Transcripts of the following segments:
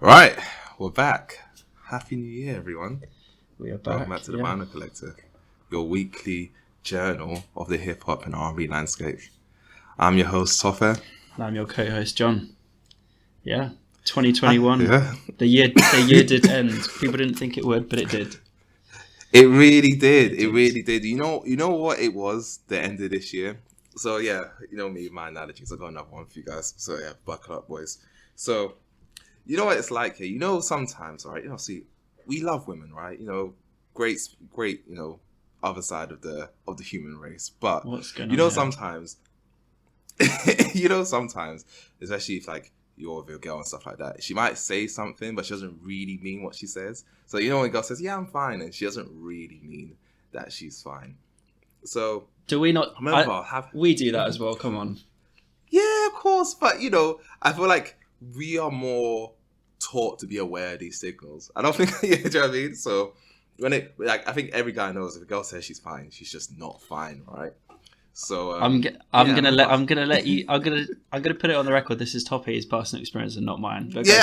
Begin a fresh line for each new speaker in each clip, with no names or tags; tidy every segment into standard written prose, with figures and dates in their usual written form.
Right, we're back. Happy New Year, everyone.
We are back.
Welcome back to the Vinyl Collective, your weekly journal of the hip hop and R&B landscape. I'm your host, Tofe.
And I'm your co-host, John. Yeah, 2021.
Yeah.
The year did end. People didn't think it would, but it did.
It really did. It really did. You know what it was the end of this year? So yeah, you know me, my analogies. I've got another one for you guys. So yeah, buckle up, boys. So you know what it's like here. You know, sometimes, right? You know, see, we love women, right? You know, great. You know, other side of the human race. But
what's going
on? You know,
here?
sometimes, especially if like you're with your girl and stuff like that, she might say something, but she doesn't really mean what she says. So you know, when a girl says, "Yeah, I'm fine," and she doesn't really mean that she's fine. So
do we not? We do that as well. Come on.
Yeah, of course, but you know, I feel like we are more taught to be aware of these signals. I don't think, do you know what I mean? So when I think every guy knows if a girl says she's fine, she's just not fine, right? So
I'm gonna put it on the record. This is Toppy's personal experience and not mine.
John does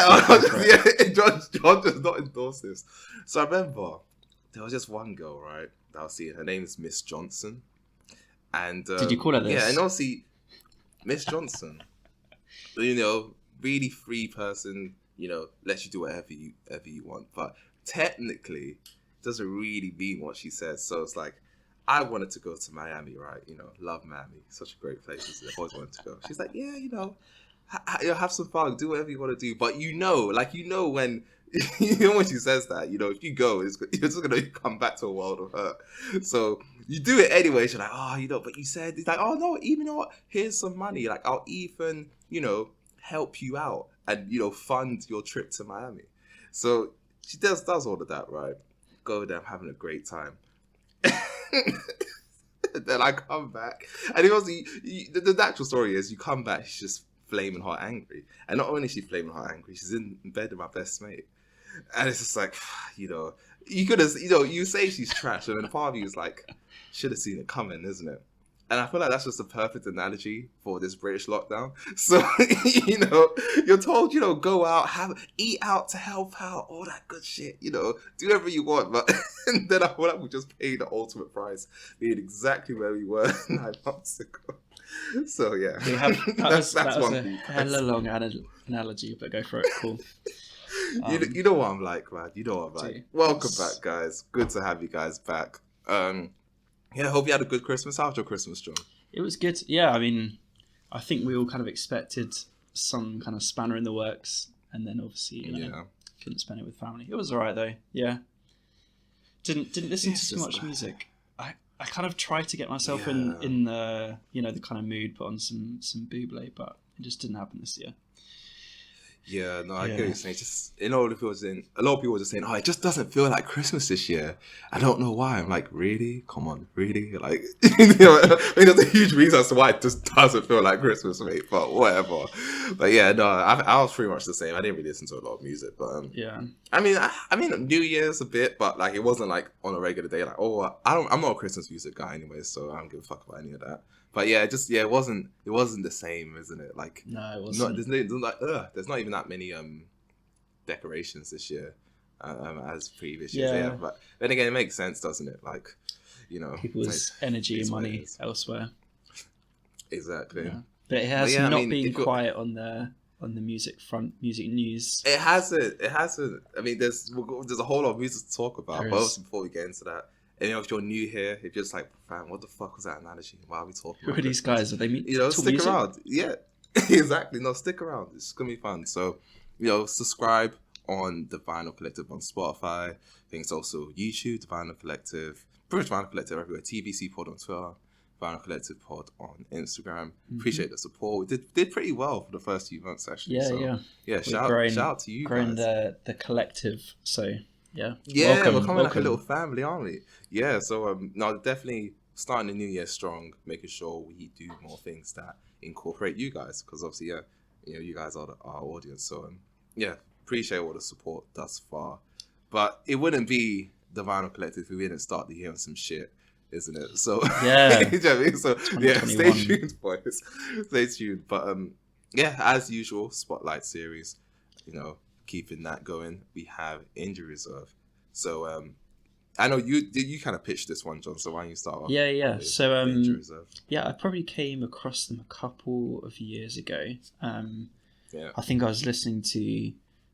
not endorse this. So I remember there was just one girl, right, that I was seeing. Her name is Miss Johnson, and
did you call her this?
Yeah, and obviously Miss Johnson, you know, really free person. You know, lets you do whatever you want, but technically doesn't really mean what she says. So it's like, I wanted to go to Miami, right? You know, love Miami, such a great place. I've always wanted to go. She's like, yeah, you know, have some fun, do whatever you want to do. But when when she says that, you know, if you go, you're just gonna come back to a world of hurt. So you do it anyway. She's like, oh, you know, but you said, it's like, oh no, even know what? Here's some money. Like, I'll even, you know, help you out and, you know, fund your trip to Miami. So she does all of that, right? Go there, I'm having a great time. Then I come back, and it was the natural story is you come back, she's just flaming hot angry, and not only is she flaming hot angry, she's in bed with my best mate, and it's just like, you know, you could have, you know, you say she's trash, and then part of you is like, should have seen it coming, isn't it? And I feel like that's just a perfect analogy for this British lockdown. So, you know, you're told, you know, go out, eat out to help out, all that good shit, you know, do whatever you want. But and then I feel like we just paid the ultimate price, being exactly where we were 9 months ago. So, yeah.
That's one thing. Hella long analogy, but go for it. Cool.
You know what I'm like, man. You know what I'm like. Welcome back, guys. Good to have you guys back. Yeah, I hope you had a good Christmas. How was your Christmas, John?
It was good. Yeah, I mean, I think we all kind of expected some kind of spanner in the works, and then obviously, you know, couldn't spend it with family. It was all right though. Yeah. Didn't listen to too much music. I kind of tried to get myself in the, you know, the kind of mood, put on some Bublé, but it just didn't happen this year.
Yeah, no, I get what you're saying. Just, you know, a lot of people were just saying, oh, it just doesn't feel like Christmas this year. I don't know why. I'm like, really? Come on, really? Like, you know, I mean, there's a huge reason as to why it just doesn't feel like Christmas, mate, but whatever. But yeah, no, I was pretty much the same. I didn't really listen to a lot of music, but
yeah.
I mean, New Year's a bit, but like, it wasn't like on a regular day. Like, oh, I'm not a Christmas music guy anyway, so I don't give a fuck about any of that. But yeah, it wasn't the same, isn't it? Like,
no, it wasn't.
There's not even that many decorations this year as previous years. Yeah, but then again, it makes sense, doesn't it? Like, you know,
people's energy and money elsewhere.
Exactly.
Yeah. But it has not been quiet on the music front, music news.
It hasn't. I mean, there's a whole lot of music to talk about. But also, before we get into that. And, you know, if you're new here, if you're just like, fam, what the fuck was that analogy? Why are we talking about
Who are these guys? Are they
you know, stick
music?
around. Yeah, exactly. No, stick around. It's going to be fun. So, you know, subscribe on the Vinyl Collective on Spotify. I think it's also YouTube, the Vinyl Collective, pretty much Vinyl Collective everywhere. TVC Pod on Twitter, Vinyl Collective Pod on Instagram. Mm-hmm. Appreciate the support. We did pretty well for the first few months, actually. Yeah, shout out to you
grown
guys.
the collective, so... Yeah,
we're coming like a little family, aren't we? Yeah, so no, definitely starting the new year strong, making sure we do more things that incorporate you guys, because obviously, you know, you guys are our audience. So appreciate all the support thus far, but it wouldn't be the Vinyl Collective if we didn't start the year on some shit, isn't it? So
yeah,
you know what I mean? So yeah, stay tuned, boys. Stay tuned, but as usual, Spotlight series, you know. keeping that going, we have Injury Reserve. So I know you kind of pitched this one, John. So why don't you start off?
Yeah.
With
So
Injury Reserve?
yeah, I probably came across them a couple of years ago.
Yeah.
I think I was listening to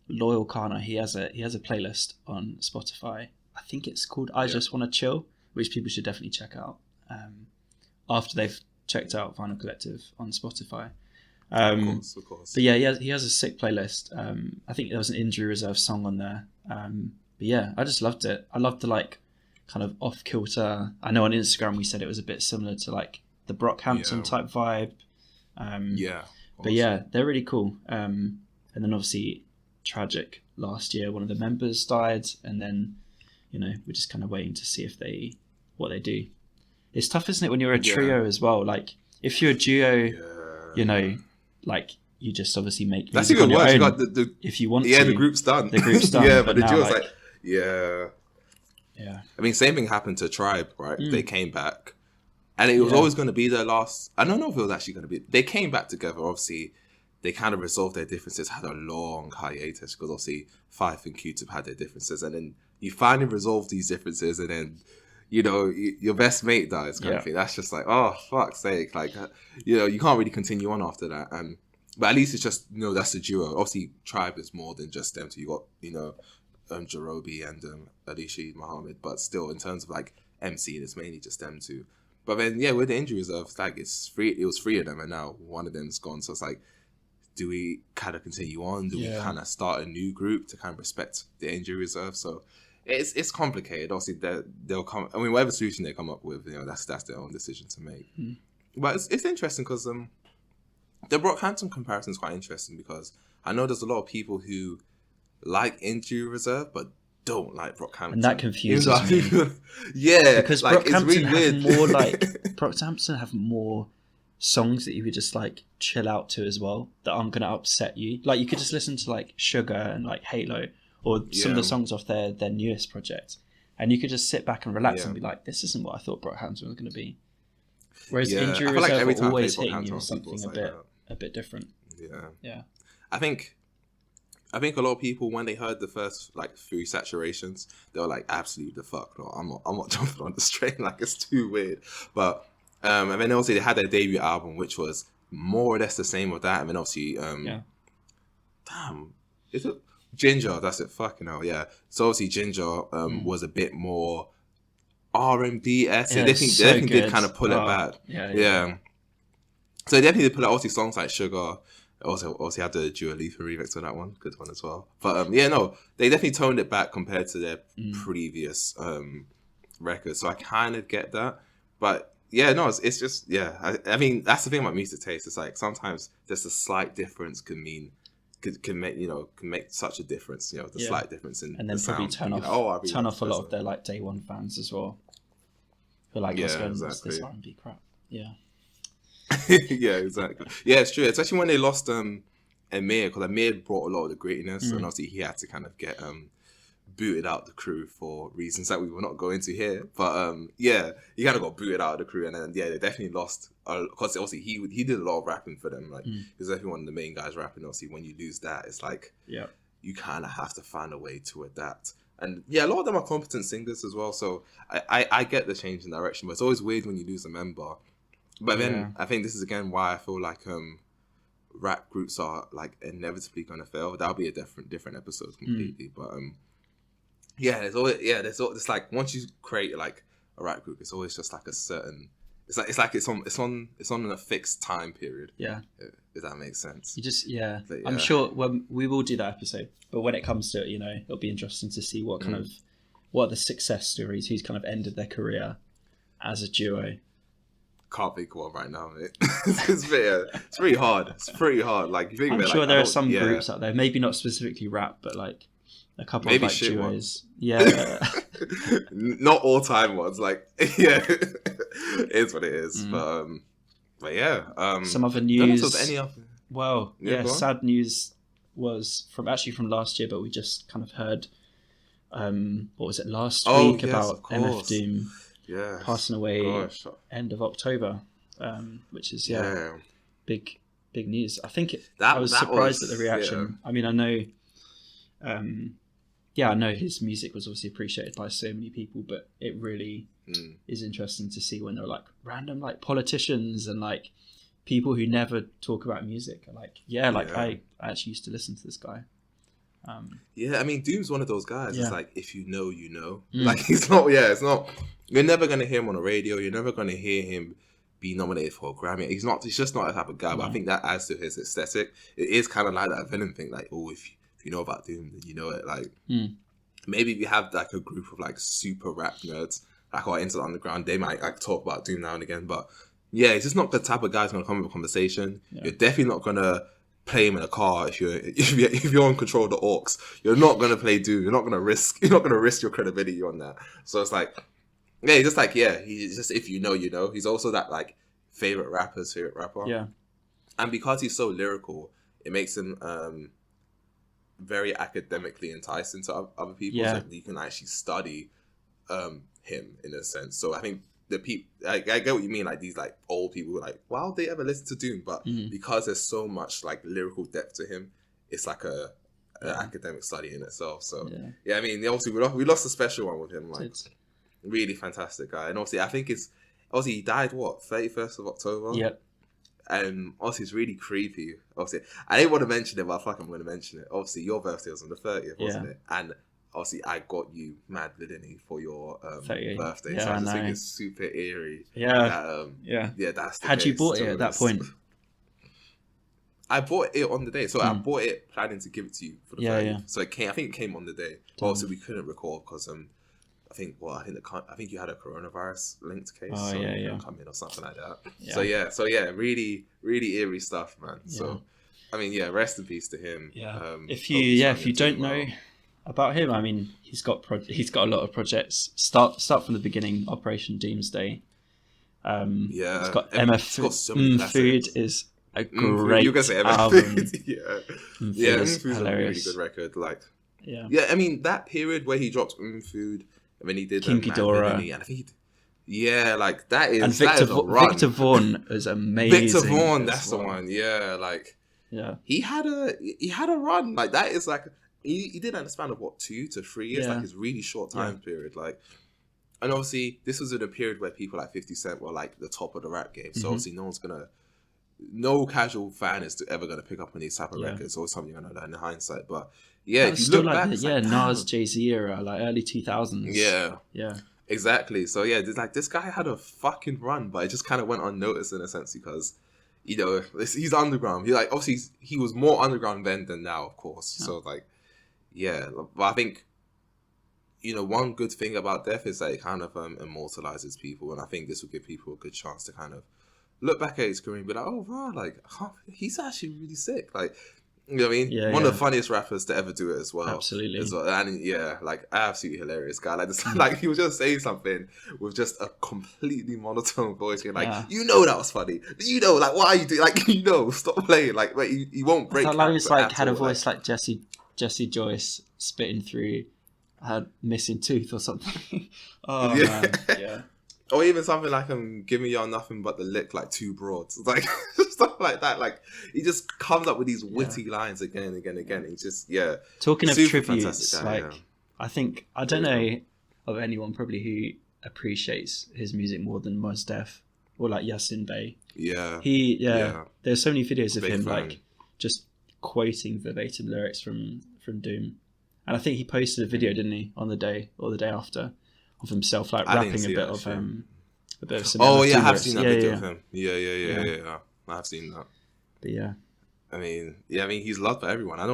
Loyal Kana. He has a playlist on Spotify. I think it's called I Just Wanna Chill, which people should definitely check out after they've checked out Vinyl Collective on Spotify.
Of course.
But yeah, he has a sick playlist. I think there was an Injury Reserve song on there. But yeah, I just loved it. I loved the like kind of off kilter. I know on Instagram we said it was a bit similar to like the Brockhampton type vibe. But yeah, they're really cool. And then obviously tragic last year, one of the members died, and then we're just kind of waiting to see what they do. It's tough, isn't it, when you're a trio as well? Like if you're a duo, like you just obviously make
that's
music
even
on
worse.
your
You
own
got the
if you want
to.
to.
The group's done.
Yeah,
but the
now,
duo's like yeah. I mean, same thing happened to Tribe, right? They came back, and it was always going to be their last. I don't know if it was actually going to be. They came back together. Obviously, they kind of resolved their differences. Had a long hiatus because obviously Fife and Q-Tip had their differences, and then you finally resolve these differences, and then your best mate dies, kind of thing. That's just like, oh fuck's sake, like you can't really continue on after that. But at least it's just that's the duo. Obviously, Tribe is more than just them two. You got Jarobi and Alicia Muhammad, but still in terms of like MC, it's mainly just them two. But then with the Injury Reserve, like it was three of them, and now one of them's gone. So it's like, do we kind of continue on? Do we kind of start a new group to kind of respect the Injury Reserve? So it's complicated. Obviously, they'll come. I mean, whatever solution they come up with, that's their own decision to make. But it's interesting because the Brockhampton comparison is quite interesting because I know there's a lot of people who like Injury Reserve but don't like Brockhampton,
and that confuses me.
Because
like,
Brockhampton
it's really
have
weird. More like Brockhampton have more songs that you could just like chill out to as well that aren't going to upset you. Like you could just listen to like Sugar and like Halo or some of the songs off their newest project, and you could just sit back and relax and be like, this isn't what I thought Brockhampton was going to be. Whereas Injury Reserve will always hit you with something a bit different. I
think a lot of people, when they heard the first like 3 saturations, they were like, absolutely the fuck no, I'm not jumping on this train, like it's too weird. But and then obviously they had their debut album, which was more or less the same with that. And then obviously is it Ginger? That's it. Fucking hell, yeah. So obviously Ginger was a bit more R&B-esque. They definitely did kind of pull it back. Yeah. So they definitely did pull out obviously songs like Sugar. Also had the Dua Lipa remix on that one. Good one as well. But they definitely toned it back compared to their previous records. So I kind of get that. But it's just, I mean, that's the thing about music taste. It's like sometimes just a slight difference can make such a difference. The slight difference in
and then
the
probably
sound.
turn off a lot of their like day one fans as well. Who are like, what's this R&B crap? Yeah.
Yeah, exactly. Yeah, it's true. Especially when they lost Amir, because Amir brought a lot of the grittiness, and obviously he had to kind of get booted out the crew for reasons that we will not go into here. But he kind of got booted out of the crew, and then they definitely lost because obviously he did a lot of rapping for them. Like he was definitely one of the main guys rapping. Obviously, when you lose that, it's like you kind of have to find a way to adapt. And a lot of them are competent singers as well. So I get the change in direction, but it's always weird when you lose a member. But then I think this is again why I feel like rap groups are like inevitably gonna fail. That'll be a different episode completely. But there's like once you create like a rap group, it's always just like a certain. It's on a fixed time period. Yeah, if that makes sense.
You just I'm sure we will do that episode. But when it comes to it, it'll be interesting to see what kind of what are the success stories, who's kind of ended their career as a duo.
Can't think of one right now, mate. It's pretty hard. It's pretty hard. Like you think
I'm
about,
sure
like,
there are some groups out there, maybe not specifically rap, but like a couple maybe of like duos. Ones. Yeah.
Not all time ones. Like it's what it is. But
some other news. Well, sad news was from last year, but we just kind of heard what was it last week about MF Doom.
Yeah,
passing away end of October, which is big news. I think I was surprised at the reaction. I mean, I know Yeah, I know his music was obviously appreciated by so many people, but it really is interesting to see when they're like random like politicians and like people who never talk about music are like, I actually used to listen to this guy.
Yeah, I mean, Doom's one of those guys. It's like, if you know, you know. Like, it's not. You're never gonna hear him on the radio. You're never gonna hear him be nominated for a Grammy. He's just not that type of guy. But I think that adds to his aesthetic. It is kind of like that villain thing. Like, oh, if you know about Doom, then you know it. Like, maybe if you have like a group of like super rap nerds, like or into the underground, they might like talk about Doom now and again. But yeah, it's just not the type of guy who's gonna come with a conversation. You're definitely not gonna play him in a car if you're in control of the aux. You're not gonna play Doom. You're not gonna risk your credibility on that. So it's like, he's just like, he's just, if you know, you know. He's also that like favorite rapper.
Yeah.
And because he's so lyrical, it makes him very academically enticing to other people. So you can actually study him in a sense. So I think the people, I get what you mean, like these like old people who are like, why would they ever listen to Doom? But because there's so much like lyrical depth to him, it's like an academic study in itself. So I mean, obviously we lost a special one with him, like really fantastic guy. And obviously I think he died 31st of October.
Yep.
And obviously it's really creepy. Obviously I didn't want to mention it, but I feel like I'm going to mention it. Obviously your birthday was on the 30th, wasn't it? And obviously I got you mad Lidini for your birthday. So I just think it's super eerie. That's the
Had
case.
you bought it at that point?
I bought it on the day. So I bought it planning to give it to you for the 30th. So I think it came on the day. But also we couldn't record because I think you had a coronavirus linked case, so you couldn't come in or something like that. So really, really eerie stuff, man. So I mean, rest in peace to him.
If you don't know about him, I mean, he's got a lot of projects. Start from the beginning. Operation Doomsday. He's got
He's got so many
Food is a great album.
Food's a really good record. Like, I mean that period where he dropped Food. And then he did
King Ghidorah,
and I think like that is,
and Victor Vaughn is amazing.
Victor Vaughn, that's the one. He had a run like that. Is like he did that in a span of 2 to 3 years, like his really short time period. Like, and obviously this was in a period where people like 50 Cent were like the top of the rap game. So obviously no casual fan is ever gonna pick up on these type of records. Or something you're gonna learn in hindsight, but. Yeah, if you
still
look
like
back,
Nas, Jay-Z era, like early 2000s. Yeah,
exactly. So this guy had a fucking run, but it just kind of went unnoticed in a sense because, he's underground. He was more underground then than now, of course. So but I think, one good thing about death is that it kind of immortalizes people, and I think this will give people a good chance to kind of look back at his career and be like, oh wow, like he's actually really sick, like. You know what I mean? One of the funniest rappers to ever do it as well.
Absolutely.
And like absolutely hilarious guy. Like this, like he was just saying something with just a completely monotone voice, being like, that was funny. Like why are you doing? Like stop playing. Like wait, he won't break.
Like it's like had a voice like Jesse Joyce spitting through her missing tooth or something. Man, yeah.
Or even something like giving y'all nothing but the lick, like 2 broads, like stuff like that. Like he just comes up with these witty lines again and again and again. He's just
talking of tributes. Guy, I think I don't know of anyone probably who appreciates his music more than Mos Def or like Yasin Bey. There's so many videos of him like just quoting verbatim lyrics from Doom, and I think he posted a video, didn't he, on the day or the day after. Of himself like rapping a bit of some.
I have seen that video of him. Yeah. I have seen that.
But
I mean, he's loved by everyone. I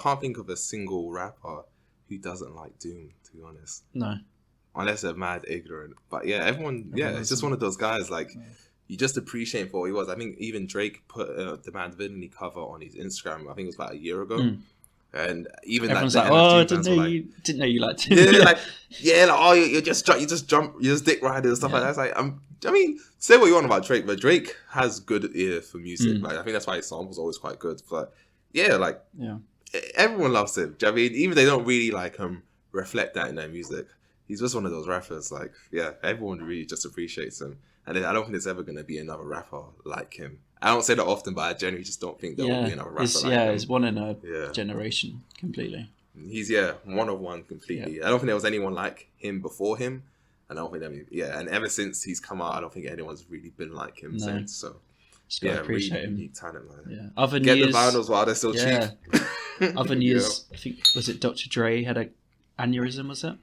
can't think of a single rapper who doesn't like Doom, to be honest.
No.
Unless they're mad ignorant. But everyone it's just one of those guys like you just appreciate him for what he was. I think even Drake put the Mad Villainy cover on his Instagram. I think it was about a year ago. And even
everyone's like, "Oh, didn't know you liked him."
You just dick riding and stuff like that. It's like, I mean, say what you want about Drake, but Drake has good ear for music. Like I think that's why his song was always quite good. But everyone loves him. Do you know what I mean? Even they don't really like reflect that in their music. He's just one of those rappers. Like everyone really just appreciates him. And I don't think there's ever going to be another rapper like him. I don't say that often, but I genuinely just don't think there will be another rapper like him.
He's one in a generation, completely.
He's one of one completely. I don't think there was anyone like him before him. And I don't think and ever since he's come out, I don't think anyone's really been like him since. So
just gotta appreciate him.
Unique talent, man.
Yeah. Other
Get
news,
the vinyls while they're still cheap.
Other news, I think, was it Dr. Dre had a aneurysm, was it?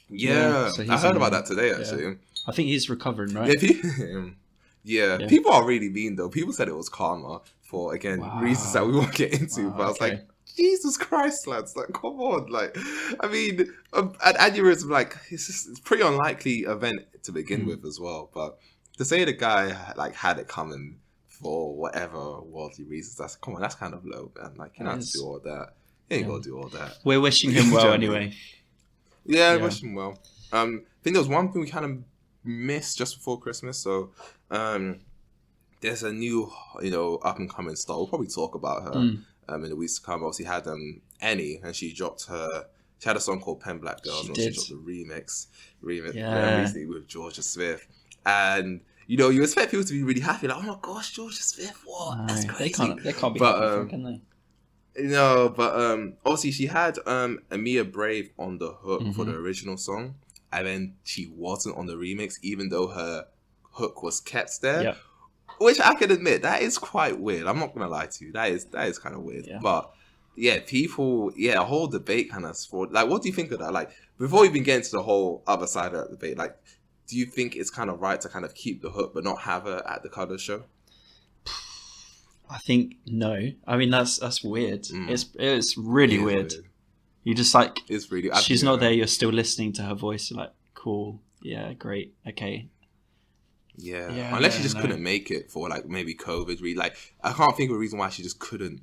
Yeah,
so
I heard about that today, actually.
Yeah. I think he's recovering, right?
People are really mean, though. People said it was karma for, again, reasons that we won't get into. But I was like, Jesus Christ, lads, like, come on. Like, I mean, an aneurysm, like, it's pretty unlikely event to begin with as well. But to say the guy, like, had it coming for whatever worldly reasons, that's kind of low, man. Like, you don't have to do all that. You ain't got to do all that.
We're wishing him well anyway.
Yeah, wish him well. I think there was one thing we kind of missed just before Christmas. So, there's a new, up and coming star. We'll probably talk about her in the weeks to come. Obviously, had Annie, and she had a song called Peng Black Girls, and she dropped the remix recently with Georgia Smith. And you expect people to be really happy, like, oh my gosh, Georgia Smith, what? That's crazy.
They can't be happy, can they?
No, but obviously she had Amia Brave on the hook for the original song, and then she wasn't on the remix, even though her hook was kept there. Yep. Which I can admit, that is quite weird. I'm not gonna lie to you, that is kind of weird. Yeah. But people, a whole debate kind of sport. Like, what do you think of that? Like, before we even get into the whole other side of that debate, like, do you think it's kind of right to kind of keep the hook but not have her at the Colours show?
I think no. I mean, that's weird. It's really weird. You just like,
it's really.
She's not there. You're still listening to her voice. You're like, cool, yeah, great, okay.
Yeah. Unless she just couldn't make it for like maybe COVID. Like, I can't think of a reason why she just couldn't.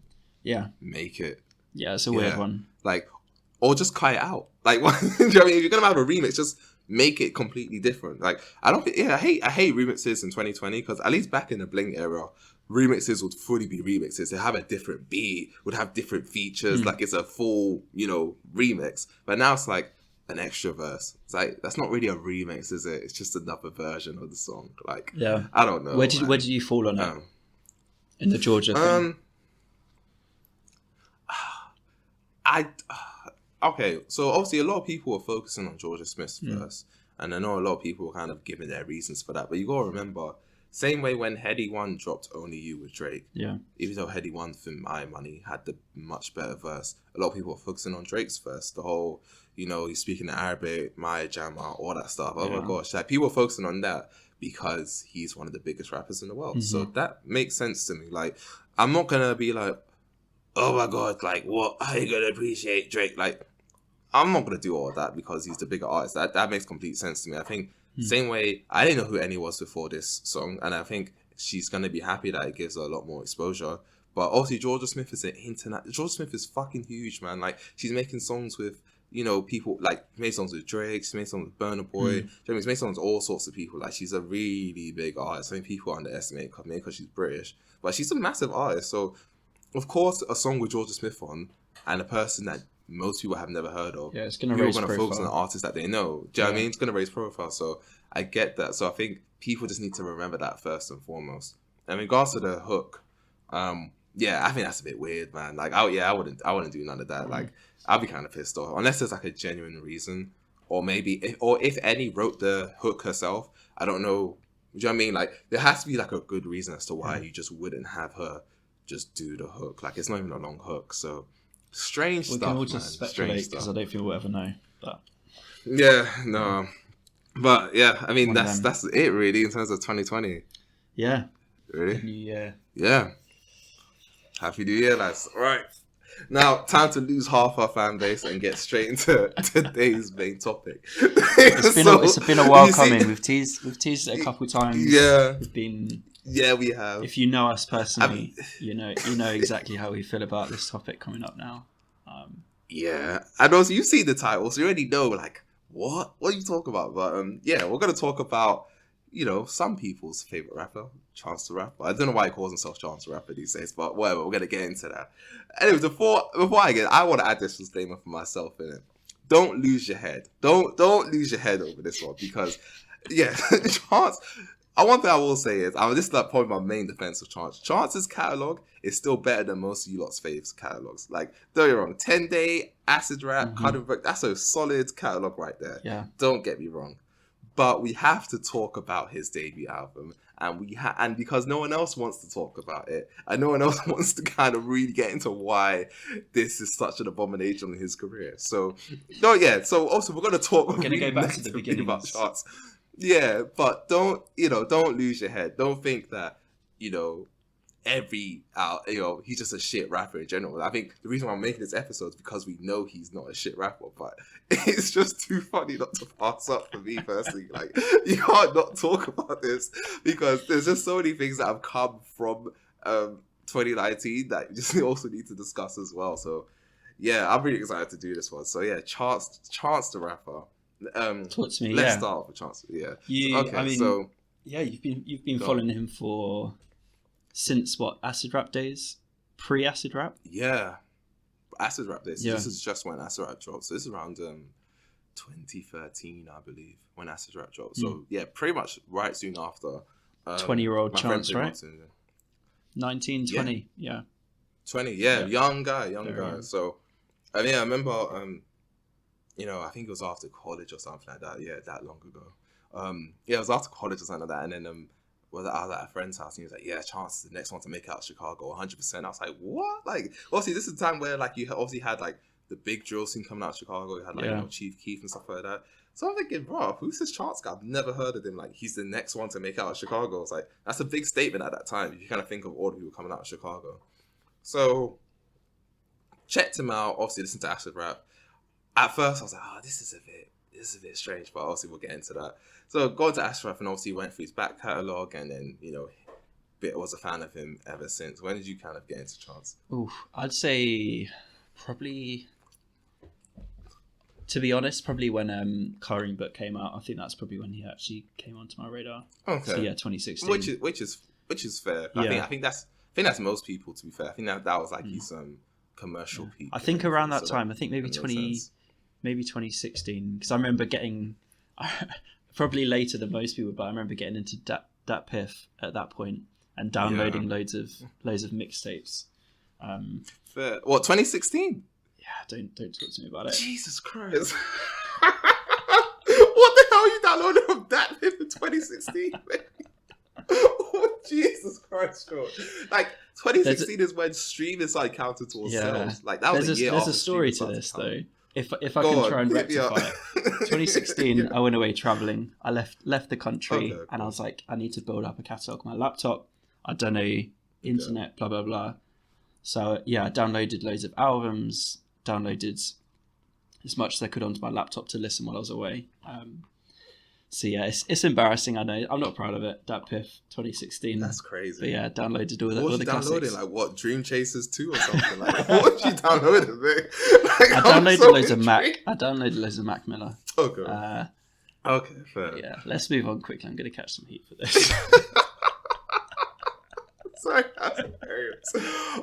Make it. Yeah,
it's a weird one.
Like, or just cut it out. Like, what, do you know what I mean? If you're gonna have a remix, just make it completely different. Like, I don't think. I hate remixes in 2020 because at least back in the Bling era, remixes would fully be remixes. They have a different beat, would have different features. Like, it's a full, remix. But now it's like an extra verse. It's like, that's not really a remix, is it? It's just another version of the song. Like, I don't know.
Where did you fall on it? In the Georgia thing?
Okay, so obviously a lot of people are focusing on Georgia Smith's verse, and I know a lot of people are kind of giving their reasons for that. But you gotta remember, same way when Heady One dropped Only You with Drake. Yeah. Even though Heady One for My Money had the much better verse, a lot of people are focusing on Drake's verse. The whole, he's speaking in Arabic, Maya Jama, all that stuff. Oh my gosh, like, people are focusing on that because he's one of the biggest rappers in the world. So that makes sense to me. Like, I'm not gonna be like, oh my god, like, what? How you gonna appreciate Drake? Like, I'm not gonna do all of that because he's the bigger artist. That makes complete sense to me. I think same way, I didn't know who Annie was before this song, and I think she's gonna be happy that it gives her a lot more exposure. But obviously, Georgia Smith is an internet. Georgia Smith is fucking huge, man. Like, she's making songs with, people, like, made songs with Drake, she made songs with Burna Boy, she's made songs with all sorts of people. Like, she's a really big artist. I think people underestimate her because she's British, but she's a massive artist. So, of course, a song with Georgia Smith on, and a person that most people have never heard of.
Yeah, it's going to raise profile.
Focus on the artists that they know. Do you know what I mean? It's going to raise profile. So I get that. So I think people just need to remember that first and foremost. And in regards to the hook, I think that's a bit weird, man. Like, I wouldn't do none of that. Like, I'd be kind of pissed off unless there's like a genuine reason, or maybe if Annie wrote the hook herself. I don't know. Do you know what I mean? Like, there has to be like a good reason as to why you just wouldn't have her just do the hook. Like, it's not even a long hook. So strange stuff. We can all just speculate because
I don't think we'll ever know. But
no. But I mean, that's it really in terms of 2020.
Yeah.
Really?
Yeah.
Happy New Year, lads. All right. Now, time to lose half our fan base and get straight into today's main topic.
It's been a while coming. We've teased it a couple times.
Yeah.
We have. If you know us personally, you know exactly how we feel about this topic coming up now.
And also you see the title, so you already know, like, what are you talking about? But we're gonna talk about, some people's favorite rapper, Chance the Rapper. I don't know why he calls himself Chance the Rapper these days, but whatever, we're gonna get into that. Anyway, before I want to add this disclaimer for myself in it. Don't lose your head. Don't lose your head over this one because Chance. One thing I will say is, this is like probably my main defense of Chance. Chance's catalog is still better than most of you lot's faves catalogs. Like, don't get me wrong, 10 Day, Acid Rap, that's a solid catalog right there.
Yeah.
Don't get me wrong. But we have to talk about his debut album, and because no one else wants to talk about it, and no one else wants to kind of really get into why this is such an abomination in his career. So, so also we're going to talk.
We're going to go back to the beginning
about Chance. Yeah, but don't lose your head. Don't think that, he's just a shit rapper in general. I think the reason why I'm making this episode is because we know he's not a shit rapper, but it's just too funny not to pass up for me personally. Like, you can't not talk about this because there's just so many things that have come from 2019 that you just also need to discuss as well. So yeah, I'm really excited to do this one. So yeah, Chance the rapper.
Talk to me.
Let's start with Chance. Yeah.
You've been following him since what, Acid Rap days? Pre-Acid Rap?
Yeah. Acid Rap days. So this is just when Acid Rap dropped. So this is around 2013, I believe, when Acid Rap dropped. So yeah, pretty much right soon after.
20-year-old Chance, right? 19, 20, yeah.
20, yeah. Young guy. So, I remember, I think it was after college or something like that. Yeah, that long ago. It was after college or something like that. And then I was at a friend's house and he was like, yeah, Chance is the next one to make it out of Chicago, 100%. I was like, what? Like, obviously, this is a time where, like, you obviously had, like, the big drill scene coming out of Chicago. You had, like, Chief Keef and stuff like that. So I'm thinking, bro, who's this Chance guy? I've never heard of him. Like, he's the next one to make it out of Chicago. It's like, that's a big statement at that time. If you kind of think of all the people coming out of Chicago. So, checked him out. Obviously, listened to Acid Rap. At first, I was like, this is a bit strange, but obviously we'll get into that. So, got to Acid Rap and obviously went through his back catalogue and then, was a fan of him ever since. When did you kind of get into Chance?
I'd say probably, to be honest, probably when Coloring Book came out. I think that's probably when he actually came onto my radar.
Okay.
So yeah, 2016.
Which is fair. Yeah. I think that's most people, to be fair. I think that was like his commercial peak.
I think around that time. I think maybe 2016, because I remember getting probably later than most people, but I remember getting into Dat Piff at that point and downloading loads of mixtapes.
Fair. What, 2016?
Yeah, don't talk to me about it.
Jesus Christ. What the hell are you downloading from Dat Piff in 2016? Oh, Jesus Christ, bro. Like, 2016 is when streaming started counting towards sales. Like, that was a year
There's a story to this, though. If I can try and rectify it. 2016, I went away traveling. I left the country, and I was like, I need to build up a catalogue on my laptop. I don't know, internet, blah, blah, blah. So, yeah, I downloaded loads of albums, downloaded as much as I could onto my laptop to listen while I was away. So, yeah, it's embarrassing, I know. I'm not proud of it. Dat Piff, 2016.
That's crazy.
But, yeah, downloaded all the classics.
What was you downloading? Like, what, Dream Chasers 2 or something? Like, what was you downloading, man? Like,
I downloaded loads of Mac. I downloaded loads of Mac Miller.
Okay. Okay, fair.
Yeah, let's move on quickly. I'm going to catch some heat for this.
Sorry, that's hilarious.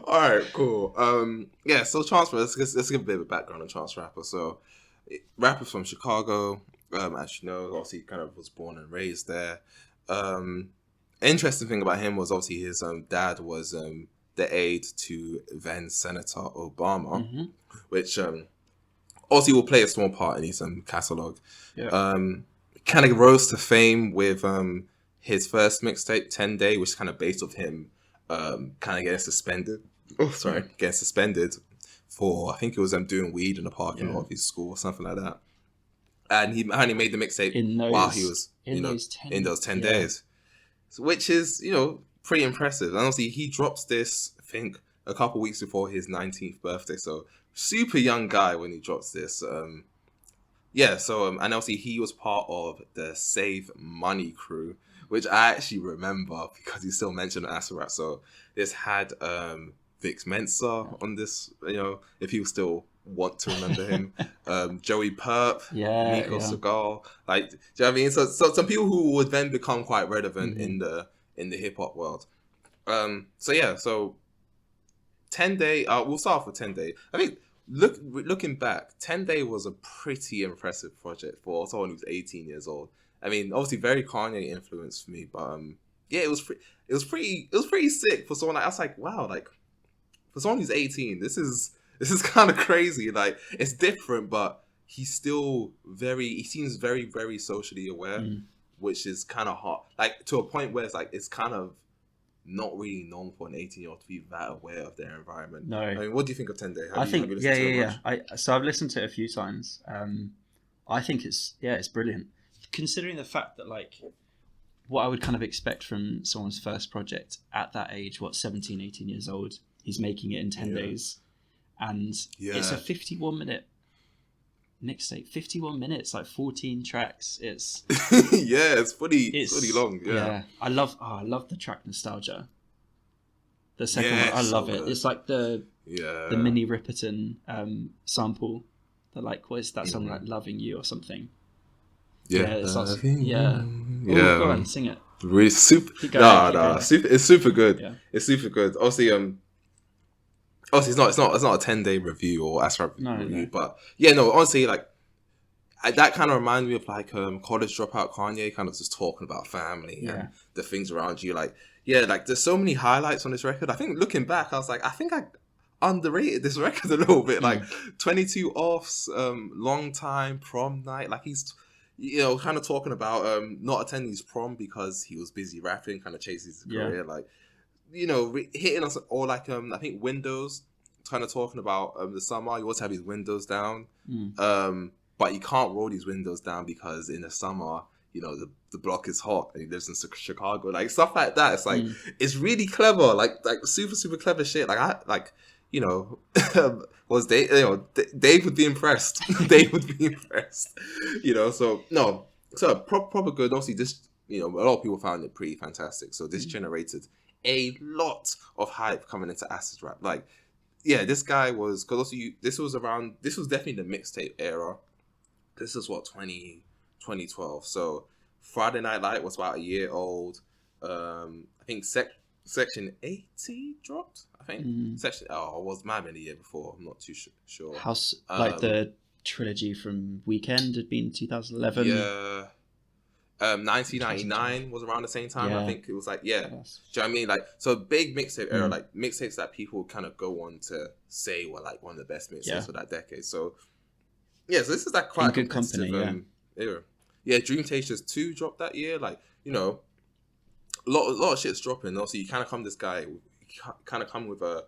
All right, cool. So Chance, let's give a bit of a background on Chance Rapper. So, rapper from Chicago. As you know, obviously he kind of was born and raised there. Interesting thing about him was obviously his dad was the aide to then Senator Obama, which obviously will play a small part in his catalogue. Yeah. Kind of rose to fame with his first mixtape, 10 Day, which is kind of based off him kind of getting suspended. Getting suspended for, I think it was doing weed in the parking lot of his school or something like that. And he only made the mixtape while he was, in those 10 days. So, which is, pretty impressive. And obviously he drops this, I think, a couple weeks before his 19th birthday. So super young guy when he drops this. And obviously he was part of the Save Money crew, which I actually remember because he still mentioned Acid Rap. So this had Vix Mensa on this, if you still want to remember him. Joey Perp, Nico Segal. Like, do you know what I mean? So some people who would then become quite relevant in the hip hop world. So 10 Day, we'll start off with 10 Day. I think looking back, 10 Day was a pretty impressive project for someone who's 18 years old. I mean, obviously very Kanye influenced for me, but yeah, it was pretty sick for someone like, I was like, wow, like for someone who's 18, this is kind of crazy. Like, it's different, but he seems very, very socially aware, which is kind of hot. Like, to a point where it's kind of not really known for an 18-year-old to be that aware of their environment.
No.
I mean, what do you think of 10 Day?
Have you listened to it much? So I've listened to it a few times. I think it's brilliant. Considering the fact that, like, what I would kind of expect from someone's first project at that age, 17, 18 years old, he's making it in 10 days. And it's a 51-minute mixtape. 51 minutes, like 14 tracks. It's
it's pretty long. Yeah.
I love the track Nostalgia. The second one, I love it. It's like the Minnie Riperton sample. The, like, what is that song, like Loving You or something? It's like, go on, sing it.
Really super. It's super good. Yeah. It's super good. Obviously, it's not a 10-day review or ASRAP review, but honestly, like, that kind of reminds me of like College Dropout Kanye, kind of just talking about family and the things around you. Like, like there's so many highlights on this record. I think looking back, I was like, I think I underrated this record a little bit. Like 22 Offs, Long Time, Prom Night. Like, he's kind of talking about not attending his prom because he was busy rapping, kind of chasing his career. Like, hitting us, or like I think Windows, kind of talking about the summer. You also have his windows down, but you can't roll these windows down because in the summer, the block is hot and he lives in Chicago. Like, stuff like that. It's like it's really clever, like super super clever shit. Like was Dave? Dave would be impressed. Dave would be impressed. So proper good. Obviously, this a lot of people found it pretty fantastic. So this generated a lot of hype coming into acid rap. Like, this guy was, because also this was definitely the mixtape era. This is 2012. So Friday Night Light was about a year old. I think Section 80 dropped. I think it was Mad Men the year before. I'm not too sure.
Like the trilogy from Weekend had been 2011.
Yeah. 1999 was around the same time. I think it was like, do you know what I mean? Like, so big mixtape era, like mixtapes that people kind of go on to say were like one of the best mixtapes for that decade. So so this is like quite a
good company,
era. Dream Chasers 2 dropped that year. Like, a lot of shit's dropping. Also, you kind of come with a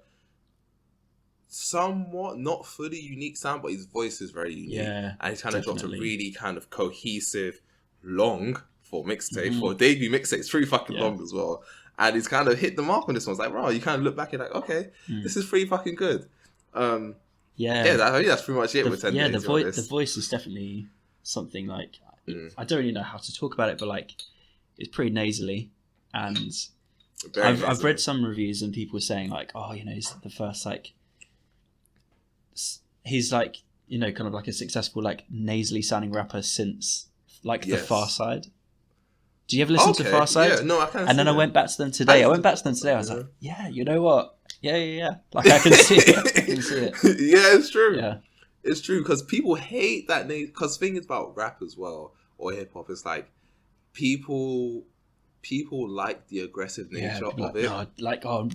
somewhat not fully unique sound, but his voice is very unique. And he's kind of dropped a really kind of cohesive, long for mixtape, for debut mixtape. It's pretty fucking long as well. And he's kind of hit the mark on this one. It's like, wow, you kind of look back and like, okay, this is pretty fucking good. I think that's pretty much it with 10 days.
The voice is definitely something like, I don't really know how to talk about it, but like, it's pretty nasally. And I've read some reviews and people saying like, he's the first, like, he's like, kind of like a successful, like, nasally sounding rapper since like the Far Side. Do you ever listen to Far Side?
Yeah, no, I can't.
And then I went back to them today. I was like, you know what? Yeah. Like, I can see it.
Yeah, it's true. Yeah, it's true, because people hate that name. Because the thing is about rap as well, or hip hop, it's like people like the aggressive nature of it.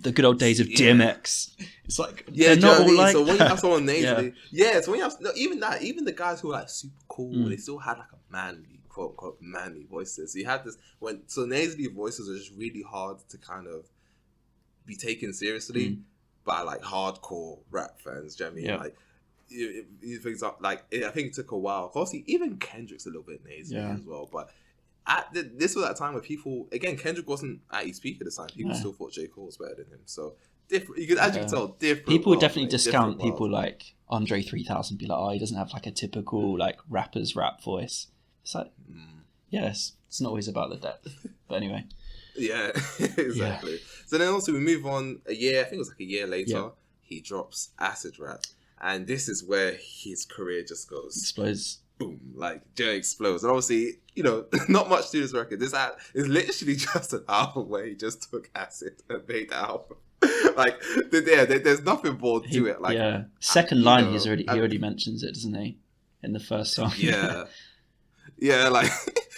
The good old days of DMX. It's like,
they're not all like. So when you have someone nasally, so when you have even the guys who are like super cool, they still had like a manly, quote unquote, manly voices. So you had this nasally voices are just really hard to kind of be taken seriously by like hardcore rap fans. Do you know what I mean? Like, for example, like, I think it took a while. Obviously, even Kendrick's a little bit nasally as well, but. This was that time where people, again, Kendrick wasn't at his peak at the time. People still thought J. Cole was better than him. So different. You can tell different.
People would definitely discount people like Andre 3000. Be like, he doesn't have like a typical like rapper's rap voice. It's like, it's not always about the depth. But anyway.
Yeah, exactly. Yeah. So then also we move on a year. I think it was like a year later. He drops Acid Rap, and this is where his career just
explodes.
Boom, like Joe explodes. And obviously, not much to this record. This is literally just an album where he just took acid and made the album. Like, there's nothing more to it. Like,
second line, he already mentions it, doesn't he? In the first song.
Yeah, like,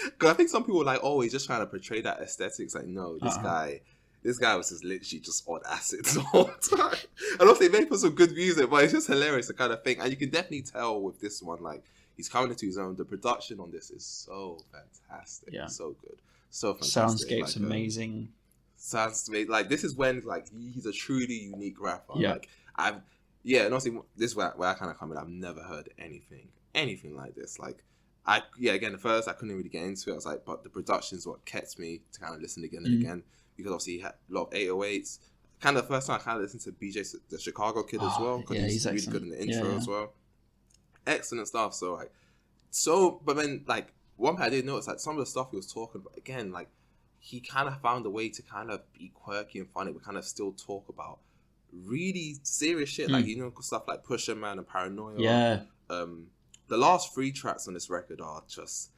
because I think some people are like, oh, he's just trying to portray that aesthetics. Like, no, this guy was just literally just on acid the whole time. And also, they may put some good music, but it's just hilarious, the kind of thing. And you can definitely tell with this one, like, he's coming into his own. The production on this is so fantastic. Yeah. So good. So fantastic.
Soundscape's amazing.
Sounds like, this is when, like, he's a truly unique rapper. Yeah. Like, and also, this is where I kind of come in. I've never heard anything like this. Like, again, at first I couldn't really get into it. I was like, but the production is what kept me to kind of listen again and again, because obviously he had a lot of 808s. Kind of the first time I kind of listened to BJ, the Chicago Kid as well, because he's really good in the intro as well. Excellent stuff. But then, like, one thing I did notice, like, some of the stuff he was talking about, again, like, he kind of found a way to kind of be quirky and funny, but kind of still talk about really serious shit, like, stuff like Pusher Man and Paranoia.
Yeah.
The last 3 tracks on this record are just...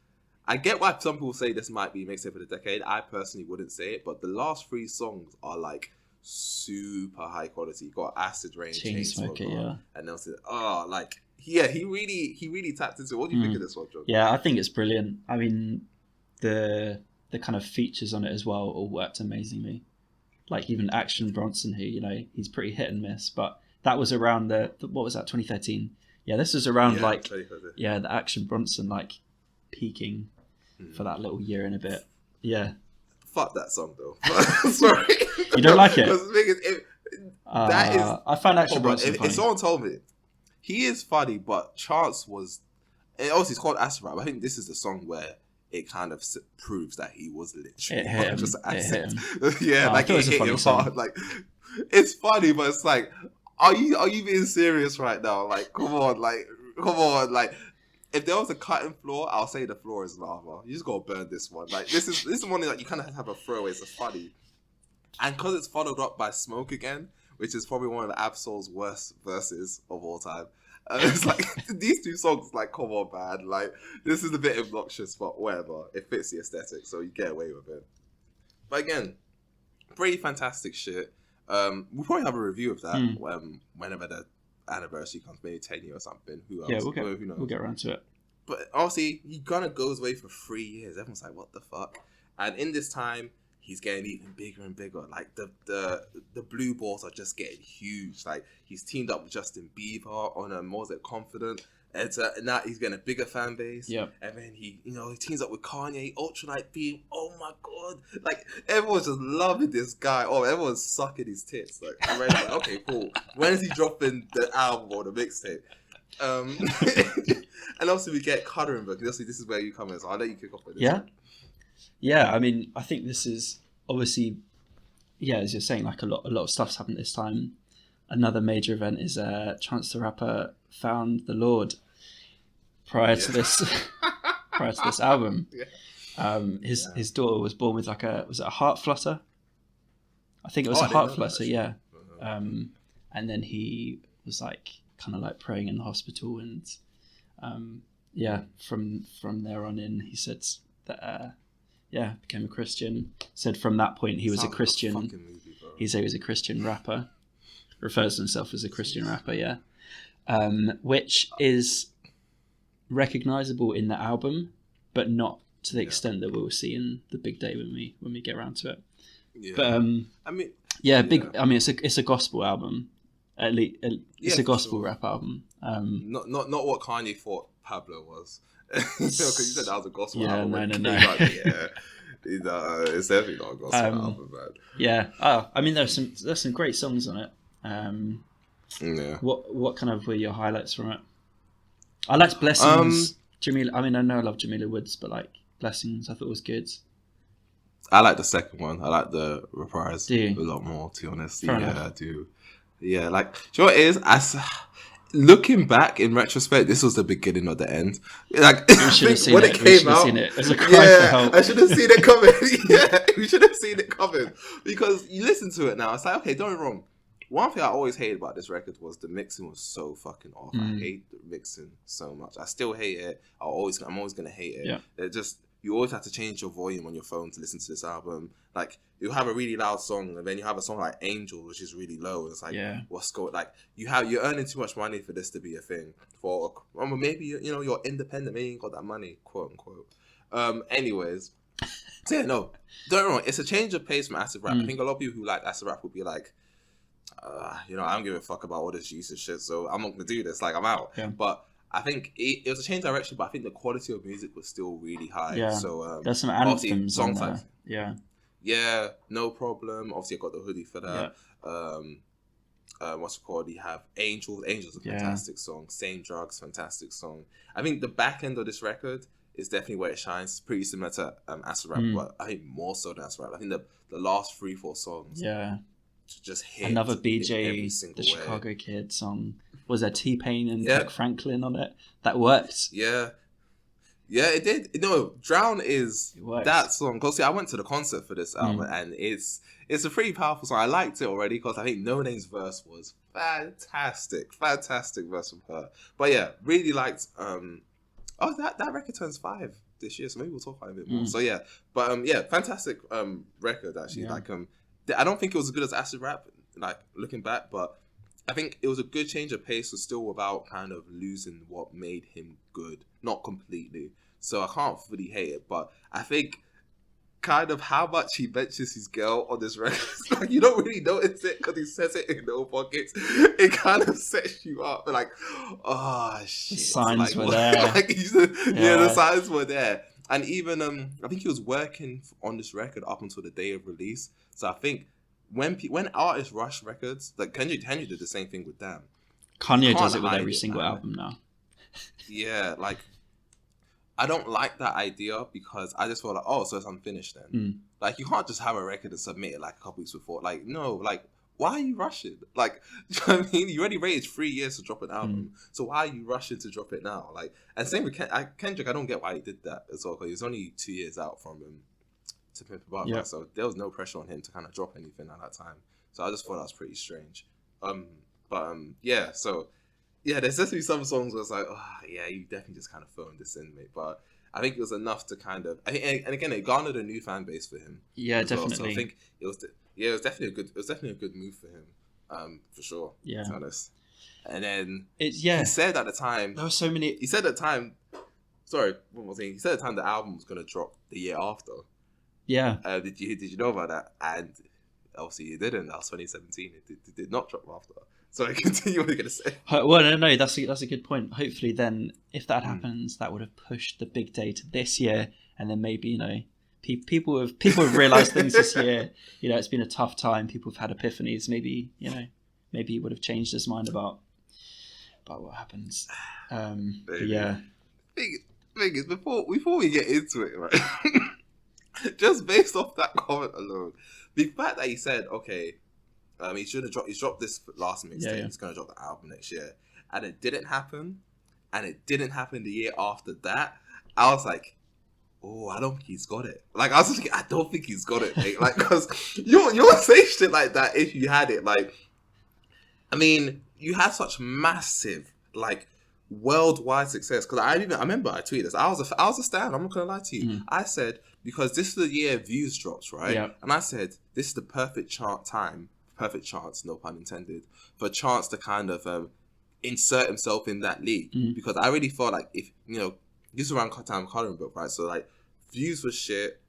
I get why some people say this might be mixtape of the decade. I personally wouldn't say it, but the last 3 songs are, like, super high quality. You got Acid Rain, Chainsmoker, and they'll say, he really tapped into it. What do you think of this one, John?
Yeah, I think it's brilliant. I mean, the kind of features on it as well all worked amazingly. Like, even Action Bronson, who, he's pretty hit and miss, but that was around what was that, 2013? Yeah, this was around the Action Bronson, like, peaking for that little year and a bit. Yeah.
Fuck that song though. Sorry.
You don't like it?
That is.
I find Action Bronson funny.
If someone told me, he is funny, but Chance was. Obviously, it's called Acid Rap. I think this is the song where it kind of proves that he was literally just acid. Yeah, like it hit him hard. Like, it's funny, but it's like, are you being serious right now? Like, come on. Like, if there was a cutting floor, I'll say the floor is lava. You just gotta burn this one. Like, this is one that you kind of have a throwaway. It's funny, and because it's followed up by Smoke Again, which is probably one of the Absol's worst verses of all time. It's like, these 2 songs, like, come on, man. Like, this is a bit obnoxious, but whatever. It fits the aesthetic, so you get away with it. But again, pretty fantastic shit. We'll probably have a review of that whenever the anniversary comes, maybe 10 years or something. Who else?
Yeah, we'll get around to it.
But obviously, he kind of goes away for 3 years. Everyone's like, what the fuck? And in this time, he's getting even bigger and bigger. Like, the blue balls are just getting huge. Like, he's teamed up with Justin Bieber on a More Than Confident. And now he's getting a bigger fan base.
Yeah.
And then he teams up with Kanye, Ultralight Beam. Oh my god! Like, everyone's just loving this guy. Oh, everyone's sucking his tits. Like, I'm ready. Like, okay, cool. When is he dropping the album or the mixtape? And also we get Cutterin, because obviously this is where you come in. So I'll let you kick off with this.
Yeah. Yeah, I mean, I think this is obviously, as you're saying, like, a lot of stuff's happened this time. Another major event is Chance the Rapper found the Lord prior to this album. His daughter was born with was it a heart flutter? I think it was a heart flutter, yeah. And then he was like kind of like praying in the hospital, and from there on in, he said that became a Christian. Said from that point he was a Christian. He said he was a Christian rapper. Refers to himself as a Christian rapper, which is recognizable in the album, but not to the extent that we'll see in The Big Day when we get around to it. Yeah. But I mean, it's a gospel album. At least it's a gospel rap album.
Not what Kanye thought Pablo was. Because you said that was a gospel album.
No.
It's definitely not a gospel album, man.
Yeah. Oh, I mean, there's some great songs on it. What kind of were your highlights from it? I liked Blessings. Jamila. I mean, I know I love Jamila Woods, but like Blessings, I thought was good.
I like the second one. I like the Reprise
a
lot more, to be honest. I do. Yeah, like, do you know what it is? Looking back in retrospect, this was the beginning of the end. Like, when it came out,
it was a cry for help.
I should have seen it coming. We should have seen it coming, because you listen to it now. It's like, okay, don't get me wrong. One thing I always hated about this record was the mixing was so fucking off. I hate the mixing so much. I still hate it. I'm always gonna hate it.
Yeah.
It just, you always have to change your volume on your phone to listen to this album. Like, you have a really loud song, and then you have a song like Angel, which is really low. It's like, what's going? Like, you're earning too much money for this to be a thing. Well, maybe you're independent, maybe you ain't got that money, quote unquote. Anyways, so yeah, no, don't get me wrong. It's a change of pace from acid rap. I think a lot of people who like acid rap would be like, I don't give a fuck about all this Jesus shit, so I'm not gonna do this. Like, I'm out.
Yeah.
But I think it was a change of direction, but I think the quality of music was still really high.
Yeah.
So
there's some anthems on there.
Yeah, No Problem. Obviously, I got the hoodie for that. What's it called? You have Angels. Angels, a fantastic song. Same Drugs, fantastic song. I think the back end of this record is definitely where it shines. It's pretty similar to acid rap, but I think more so than acid rap. I think the last 3-4 songs, just hit.
Another BJ, the Chicago Kid song. Was there T-Pain and Kirk Franklin on it? That worked.
Yeah, it did. No, Drown is that song. Because I went to the concert for this album, and it's a pretty powerful song. I liked it already because I think No Name's verse was fantastic verse from her. But yeah, really liked. That record turns 5 this year, so maybe we'll talk about it a bit more. So yeah, but fantastic record actually. Like I don't think it was as good as acid rap. Like looking back, but I think it was a good change of pace, but still without kind of losing what made him good. Not completely. So I can't fully hate it, but I think kind of how much he mentions his girl on this record, like you don't really notice it because he says it in no pockets. It kind of sets you up. Like, oh shit.
The signs were
there.
Like,
the signs were there. And even I think he was working on this record up until the day of release. So I think when artists rush records, like Kendrick did the same thing with Damn.
Kanye does it with every single album now.
Yeah, like I don't like that idea because I just feel like, so it's unfinished then. Like you can't just have a record and submit it like a couple weeks before. Like no, like why are you rushing? Like, do you know what I mean? You already waited 3 years to drop an album, so why are you rushing to drop it now? Like, and same with Kendrick. I don't get why he did that as well because he was only 2 years out from To Pimp a Butterfly, so there was no pressure on him to kind of drop anything at that time. So I just thought that was pretty strange. So there's definitely some songs where it's like, you definitely just kind of phoned this in, mate. But I think it was enough to kind of, and again, it garnered a new fan base for him. Yeah, definitely. Well. So I think it was definitely a good move for him, for sure. Yeah, to be honest. And then he said at the time
there were so many.
He said at the time, sorry, one more thing. He said at the time the album was gonna drop the year after. Yeah. Did you know about that? And obviously it didn't. That was 2017. It did not drop after. So I continue what you're going to say.
Well, no, that's a good point. Hopefully then, if that happens, that would have pushed the big day to this year. And then maybe, people have realised things this year. It's been a tough time. People have had epiphanies. Maybe he would have changed his mind about what happens. Yeah.
Thing is, before we get into it, right? Just based off that comment alone, the fact that he said, okay, he's dropped this last mixtape, he's going to drop the album next year, and it didn't happen, and it didn't happen the year after that, I was like, I don't think he's got it. Like, I was thinking, I don't think he's got it, mate. Like, because you would say shit like that if you had it. Like, I mean, you had such massive, like, worldwide success. Because I remember I tweeted this. I was a stan. I'm not gonna lie to you. I said, because this is the year views drops, right? Yeah. And I said this is the perfect chance, no pun intended, for Chance to kind of insert himself in that league. Because I really felt like if this is around time Coloring Book, right? So like views was shit.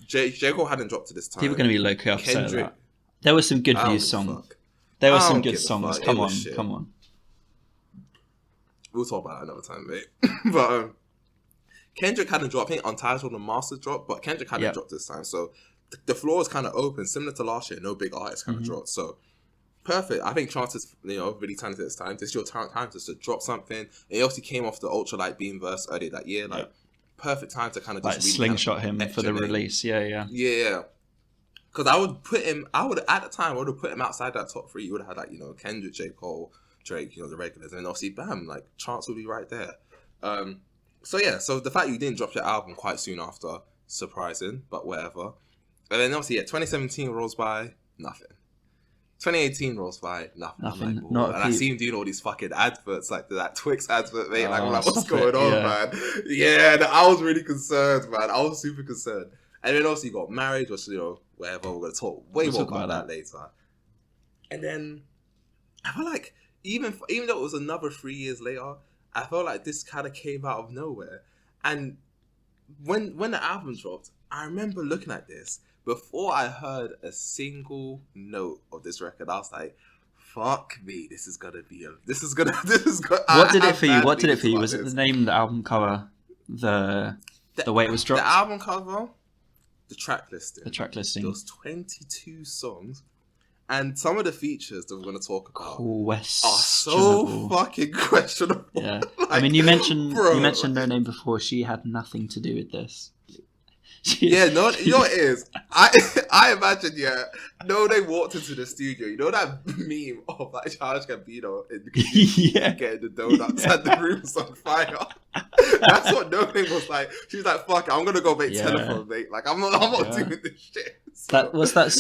J. Cole hadn't dropped to this time.
People are gonna be low-key upset at that. There were some good views songs. There were some good songs. Come on.
We'll talk about that another time, mate. But Kendrick hadn't dropped. I think Untitled and Master dropped, but Kendrick hadn't dropped this time. So the floor was kind of open, similar to last year. No big artists kind of dropped. So perfect. I think Chance is really talented this time. This is your time just to drop something. And he obviously came off the Ultralight Beam verse earlier that year. Like perfect time to kind of just
really slingshot him for the release. Yeah.
Because I would at the time put him outside that top 3. You would have had like Kendrick, J. Cole, Drake, the regulars, and obviously bam, like Chance would be right there. So the fact you didn't drop your album quite soon after, surprising, but whatever. And then obviously 2017 rolls by, nothing. 2018 rolls by, nothing. I'm
Nothing.
like,
Not
and I see him doing all these fucking adverts, like that Twix advert, mate. Like, I'm like, what's
stop
going
it,
on,
yeah.
man? Yeah, I was really concerned, man. I was super concerned. And then obviously he got married, which, you know, whatever. We're gonna talk way more about that later. And then I feel like even though it was another 3 years later, I felt like this kind of came out of nowhere. And when the album dropped, I remember looking at this. Before I heard a single note of this record, I was like, "Fuck me, this is gonna."
What did it for you? What did it for you? Was it the name, the album cover, the way it was dropped?
The album cover, the track listing.
The track listing.
There was 22 songs, and some of the features that we're gonna talk about are so fucking questionable.
Yeah,
like,
I mean, you mentioned No Name before. She had nothing to do with this.
Yeah, no, you know what it is? I imagine, yeah, No Name walked into the studio. You know that meme of like Charles Gambino in the getting the donuts and the room's on fire? That's what No Name was like. She was like, "Fuck it, I'm gonna go make telephone, mate. Like, I'm not doing this shit." So,
what's that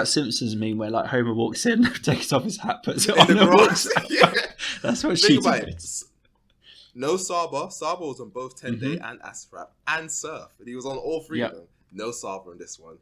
Simpsons meme where like Homer walks in, takes off his hat, puts it on, and walks out?
Yeah,
that's what she did.
No Saba. Saba was on both 10 Day and Acid Rap and Surf. And he was on all three of them. No Saba on this one.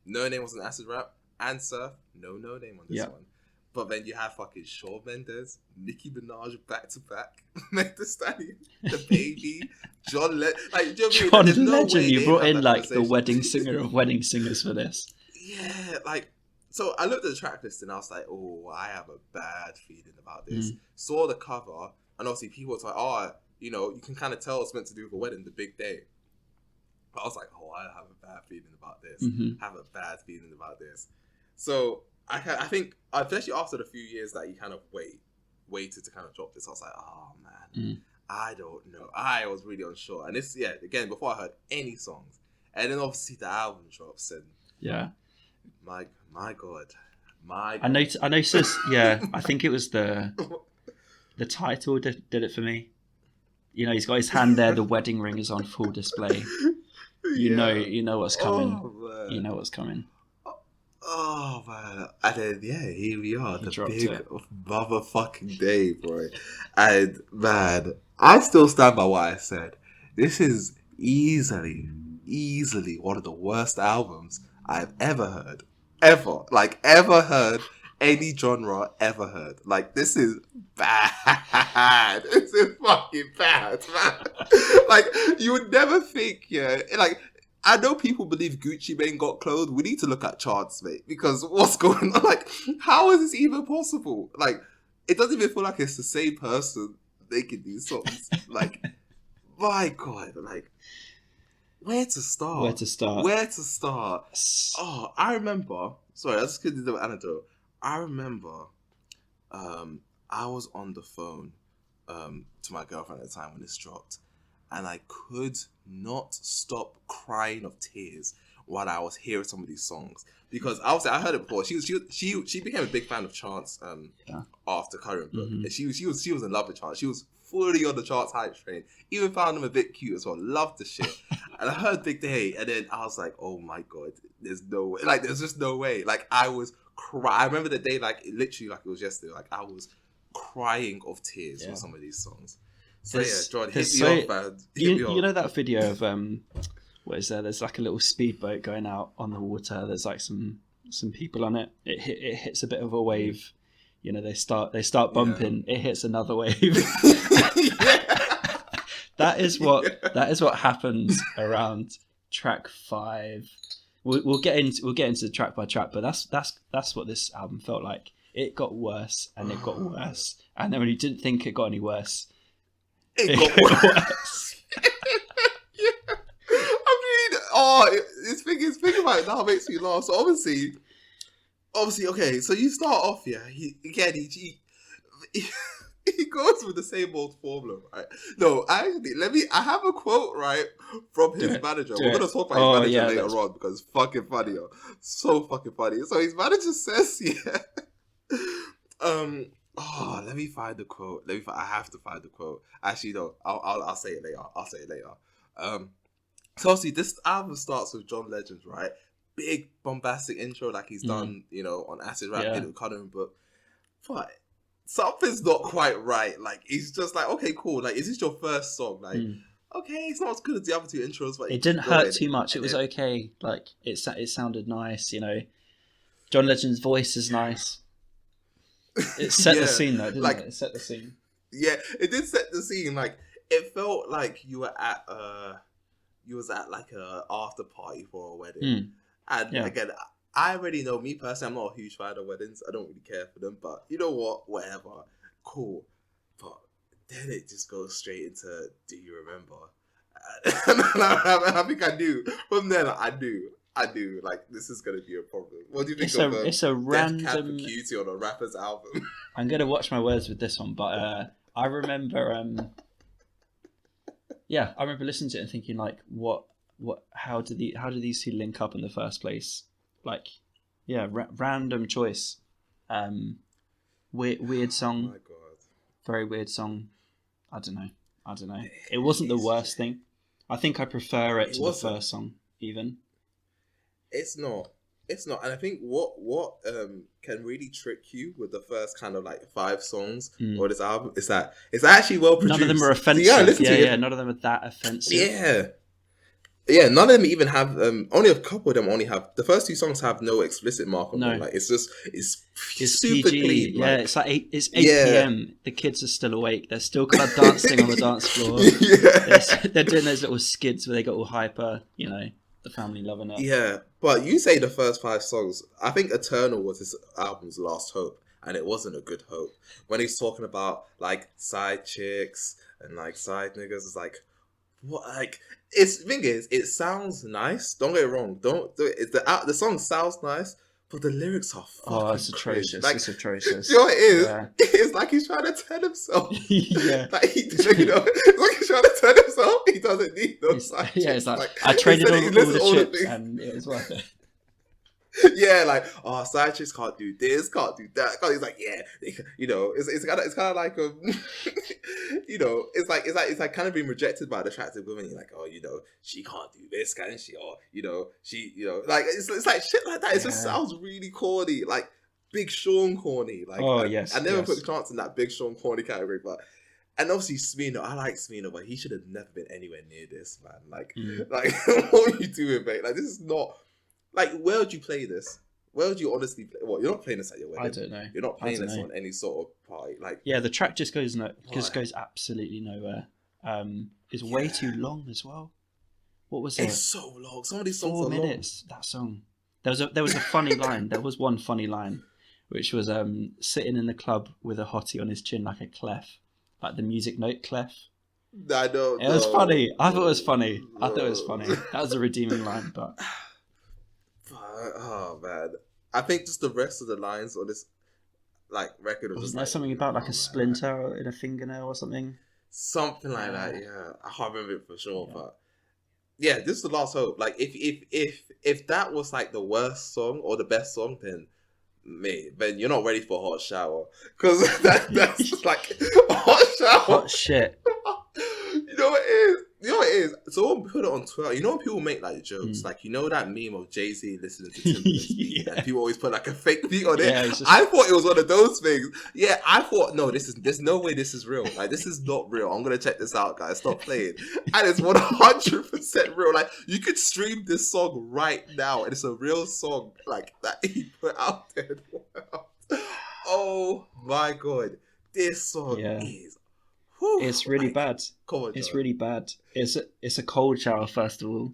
No Name was on Acid Rap and Surf. No Name on this one. But then you have fucking Shawn Mendes, Nicki Minaj back to back, Meg Thee Stallion, The Baby, John Legend. Like, do you know what I mean?
Legend. You brought in like the wedding singer of wedding singers for this.
Yeah, like, so I looked at the track list and I was like, oh, I have a bad feeling about this. Saw the cover. And obviously people were like, oh, you know, you can kind of tell it's meant to do with a wedding, the big day. But I was like, oh, I have a bad feeling about this. Have a bad feeling about this. So I think, especially after the few years that you kind of waited to kind of drop this, I was like, oh, man, I don't know. I was really unsure. And this, again, before I heard any songs. And then obviously the album drops and... Yeah. My God.
I noticed, I think it was the title did it for me. You know, he's got his hand there. The wedding ring is on full display. You know what's coming.
Oh,
you know what's coming.
Oh man! And then here we are, the big motherfucking day, bro. And man, I still stand by what I said. This is easily one of the worst albums I've ever heard. Ever heard. Any genre ever heard. Like, this is bad. This is fucking bad, man. Like, you would never think, like, I know people believe Gucci Mane got clothed. We need to look at charts, mate, because what's going on? Like, how is this even possible? Like, it doesn't even feel like it's the same person making these songs. Like, my God, like, where to start? Oh, I remember. Sorry, I just could do an anecdote. I remember I was on the phone to my girlfriend at the time when this dropped, and I could not stop crying of tears while I was hearing some of these songs, because obviously I heard it before. She became a big fan of Chance after Current Book, and she was in love with Chance. She was fully on the Chance hype train. Even found him a bit cute as well. Loved the shit. And I heard Big Day, and then I was like, oh my God, there's no way. Like, there's just no way. Like, I was crying. I remember the day, like, literally like it was yesterday. Like, I was crying of tears for some of these songs. So Jordan, hit me off, man.
You know that video of what is there? There's like a little speedboat going out on the water. There's like some people on it. It hits a bit of a wave. You know, they start bumping. It hits another wave. That is what happens around track 5. We'll get into track by track, but that's what this album felt like. It got worse and it got worse, and then when you didn't think it got any worse, it got worse.
I mean, it's thinking about it now makes me laugh. So obviously, okay. So you start off, he goes with the same old formula, right? No, actually, I have a quote, right, from his manager. We're going to talk about his manager later on because it's fucking funny, yo. So fucking funny. So his manager says, let me find the quote. I have to find the quote. Actually, no, I'll say it later. So obviously, this album starts with John Legend, right? big bombastic intro like he's done, you know, on Acid Rap in the Coloring Book. But something's not quite right. Like, he's just like, okay, cool. Like, is this your first song? Like, okay, it's not as good as the other two intros, but
it didn't hurt too much. It was okay. Like, it sounded nice, you know. John Legend's voice is nice. It set the scene, though, didn't it? It set the scene.
Yeah, it did set the scene. Like, it felt like you were at like a after party for a wedding. And again, I already know, me personally, I'm not a huge fan of weddings. I don't really care for them, but you know what? Whatever. Cool. But then it just goes straight into, do you remember? I think I do. From then, I do. Like, this is going to be a problem. What do you think of
it's a random
Death Cab for Cutie on a rapper's album?
I'm going to watch my words with this one, but I remember... I remember listening to it and thinking, like, how do these two link up in the first place? Like, random choice. Weird song. Oh my God. Very weird song. I don't know. It wasn't the worst thing. I think I prefer it to the first song, even. It's not. And I think what can really trick you with the first kind of like 5 songs or this album is that it's actually well produced. None of them are offensive. None of them are that offensive. Yeah, none of them even have. Only a couple of them only have. The first 2 songs have no explicit mark on them. Like, it's super PG.
clean.
Yeah, like, it's like it's 8 p.m. The kids are still awake. They're still kind of dancing on the dance floor. They're doing those little skids where they got all hyper. You know, the family loving it.
Yeah, but you say the first 5 songs. I think Eternal was this album's last hope, and it wasn't a good hope. When he's talking about like side chicks and like side niggas, it's like, what? Like, the thing is, it sounds nice. Don't get it wrong. The song sounds nice, but the lyrics are fucking
it's atrocious.
Like,
it's atrocious.
You know what it is? Yeah. It's like he's trying to tell himself. Like, it's like he's trying to tell himself he doesn't need those side chicks.
It's like I traded all the chips and it was worth it.
Yeah, like, side chicks can't do this, can't do that. He's like, you know, it's kind of like you know, it's like kind of being rejected by the attractive women. You're like, oh, you know, she can't do this, can she? Or, you know, she, you know, like it's like shit like that. It just sounds really corny, like Big Sean corny. Like, I never put Chance in that Big Sean corny category, but. And obviously Smino, I like Smino, but he should have never been anywhere near this, man. Like, what are you doing, mate? Like, this is not. Like, where would you play this? Where would you honestly play? Well, you're not playing this at your wedding.
I don't know.
You're not playing this on any sort of party. Like,
the track just goes absolutely nowhere. It's way too long as well. What was it?
It's so long. Some of these songs
4
are
minutes. Long. That song. There was a funny line. There was one funny line, which was sitting in the club with a hottie on his chin like a clef, like the music note clef.
I don't know.
It was funny. I thought it was funny. That was a redeeming line, but.
Oh man, I think just the rest of the lines on this like record was
Wasn't there something about like a splinter in a fingernail or something?
Something like that. Yeah, I can't remember it for sure, but yeah, this is the last hope. Like, if that was like the worst song or the best song, then then you're not ready for Hot Shower, because that's like Hot Shower.
Hot shit.
You know what it is? Someone put it on Twitter. You know when people make like jokes, like, you know that meme of Jay-Z listening to Timberland's beat, and people always put like a fake beat on it. I thought it was one of those things. Yeah, I thought, no, there's no way this is real. Like, this is not real. I'm gonna check this out, guys. Stop playing. And it's 100% real. Like, you could stream this song right now, and it's a real song like that he put out there. Oh my god, this song is.
It's really bad.
Come on,
it's really bad. It's a cold shower, first of all.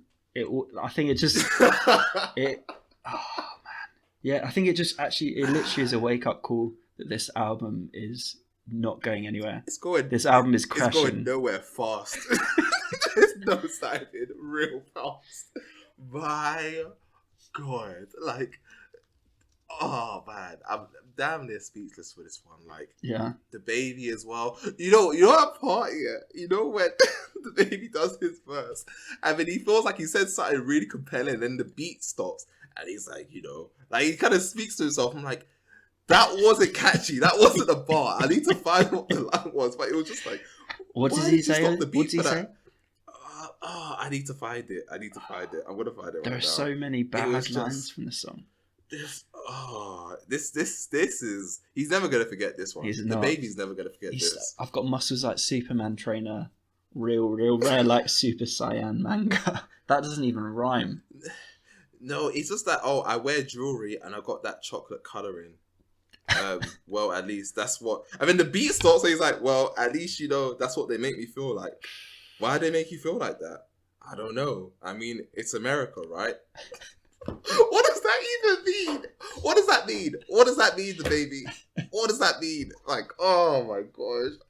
I think it just oh man, I think it literally is a wake up call that this album is not going anywhere. This album is crashing.
It's going nowhere fast. It's no sounding real fast. My god, like, oh man, I'm damn near speechless for this one. Like, the baby as well. You know that part here. You know when the baby does his verse, and then he feels like he said something really compelling, and then the beat stops, and he's like, you know, like he kind of speaks to himself. I'm like, that wasn't catchy. That wasn't a bar. I need to find what the line was, but it was just like,
what did he say? What did he say?
Oh, I need to find it. I'm gonna find it right now.
There are so many bad lines from the song.
This is. He's never gonna forget this one. The baby's never gonna forget this.
I've got muscles like Superman trainer, real rare like Super Saiyan manga. That doesn't even rhyme.
No, it's just that. Oh, I wear jewelry and I got that chocolate coloring. Well, at least that's what. I mean, the beat starts. So he's like, well, at least that's what they make me feel like. Why do they make you feel like that? I don't know. I mean, it's America, right? What does that even mean? What does that mean? What does that mean, the baby? What does that mean? Like, oh my gosh.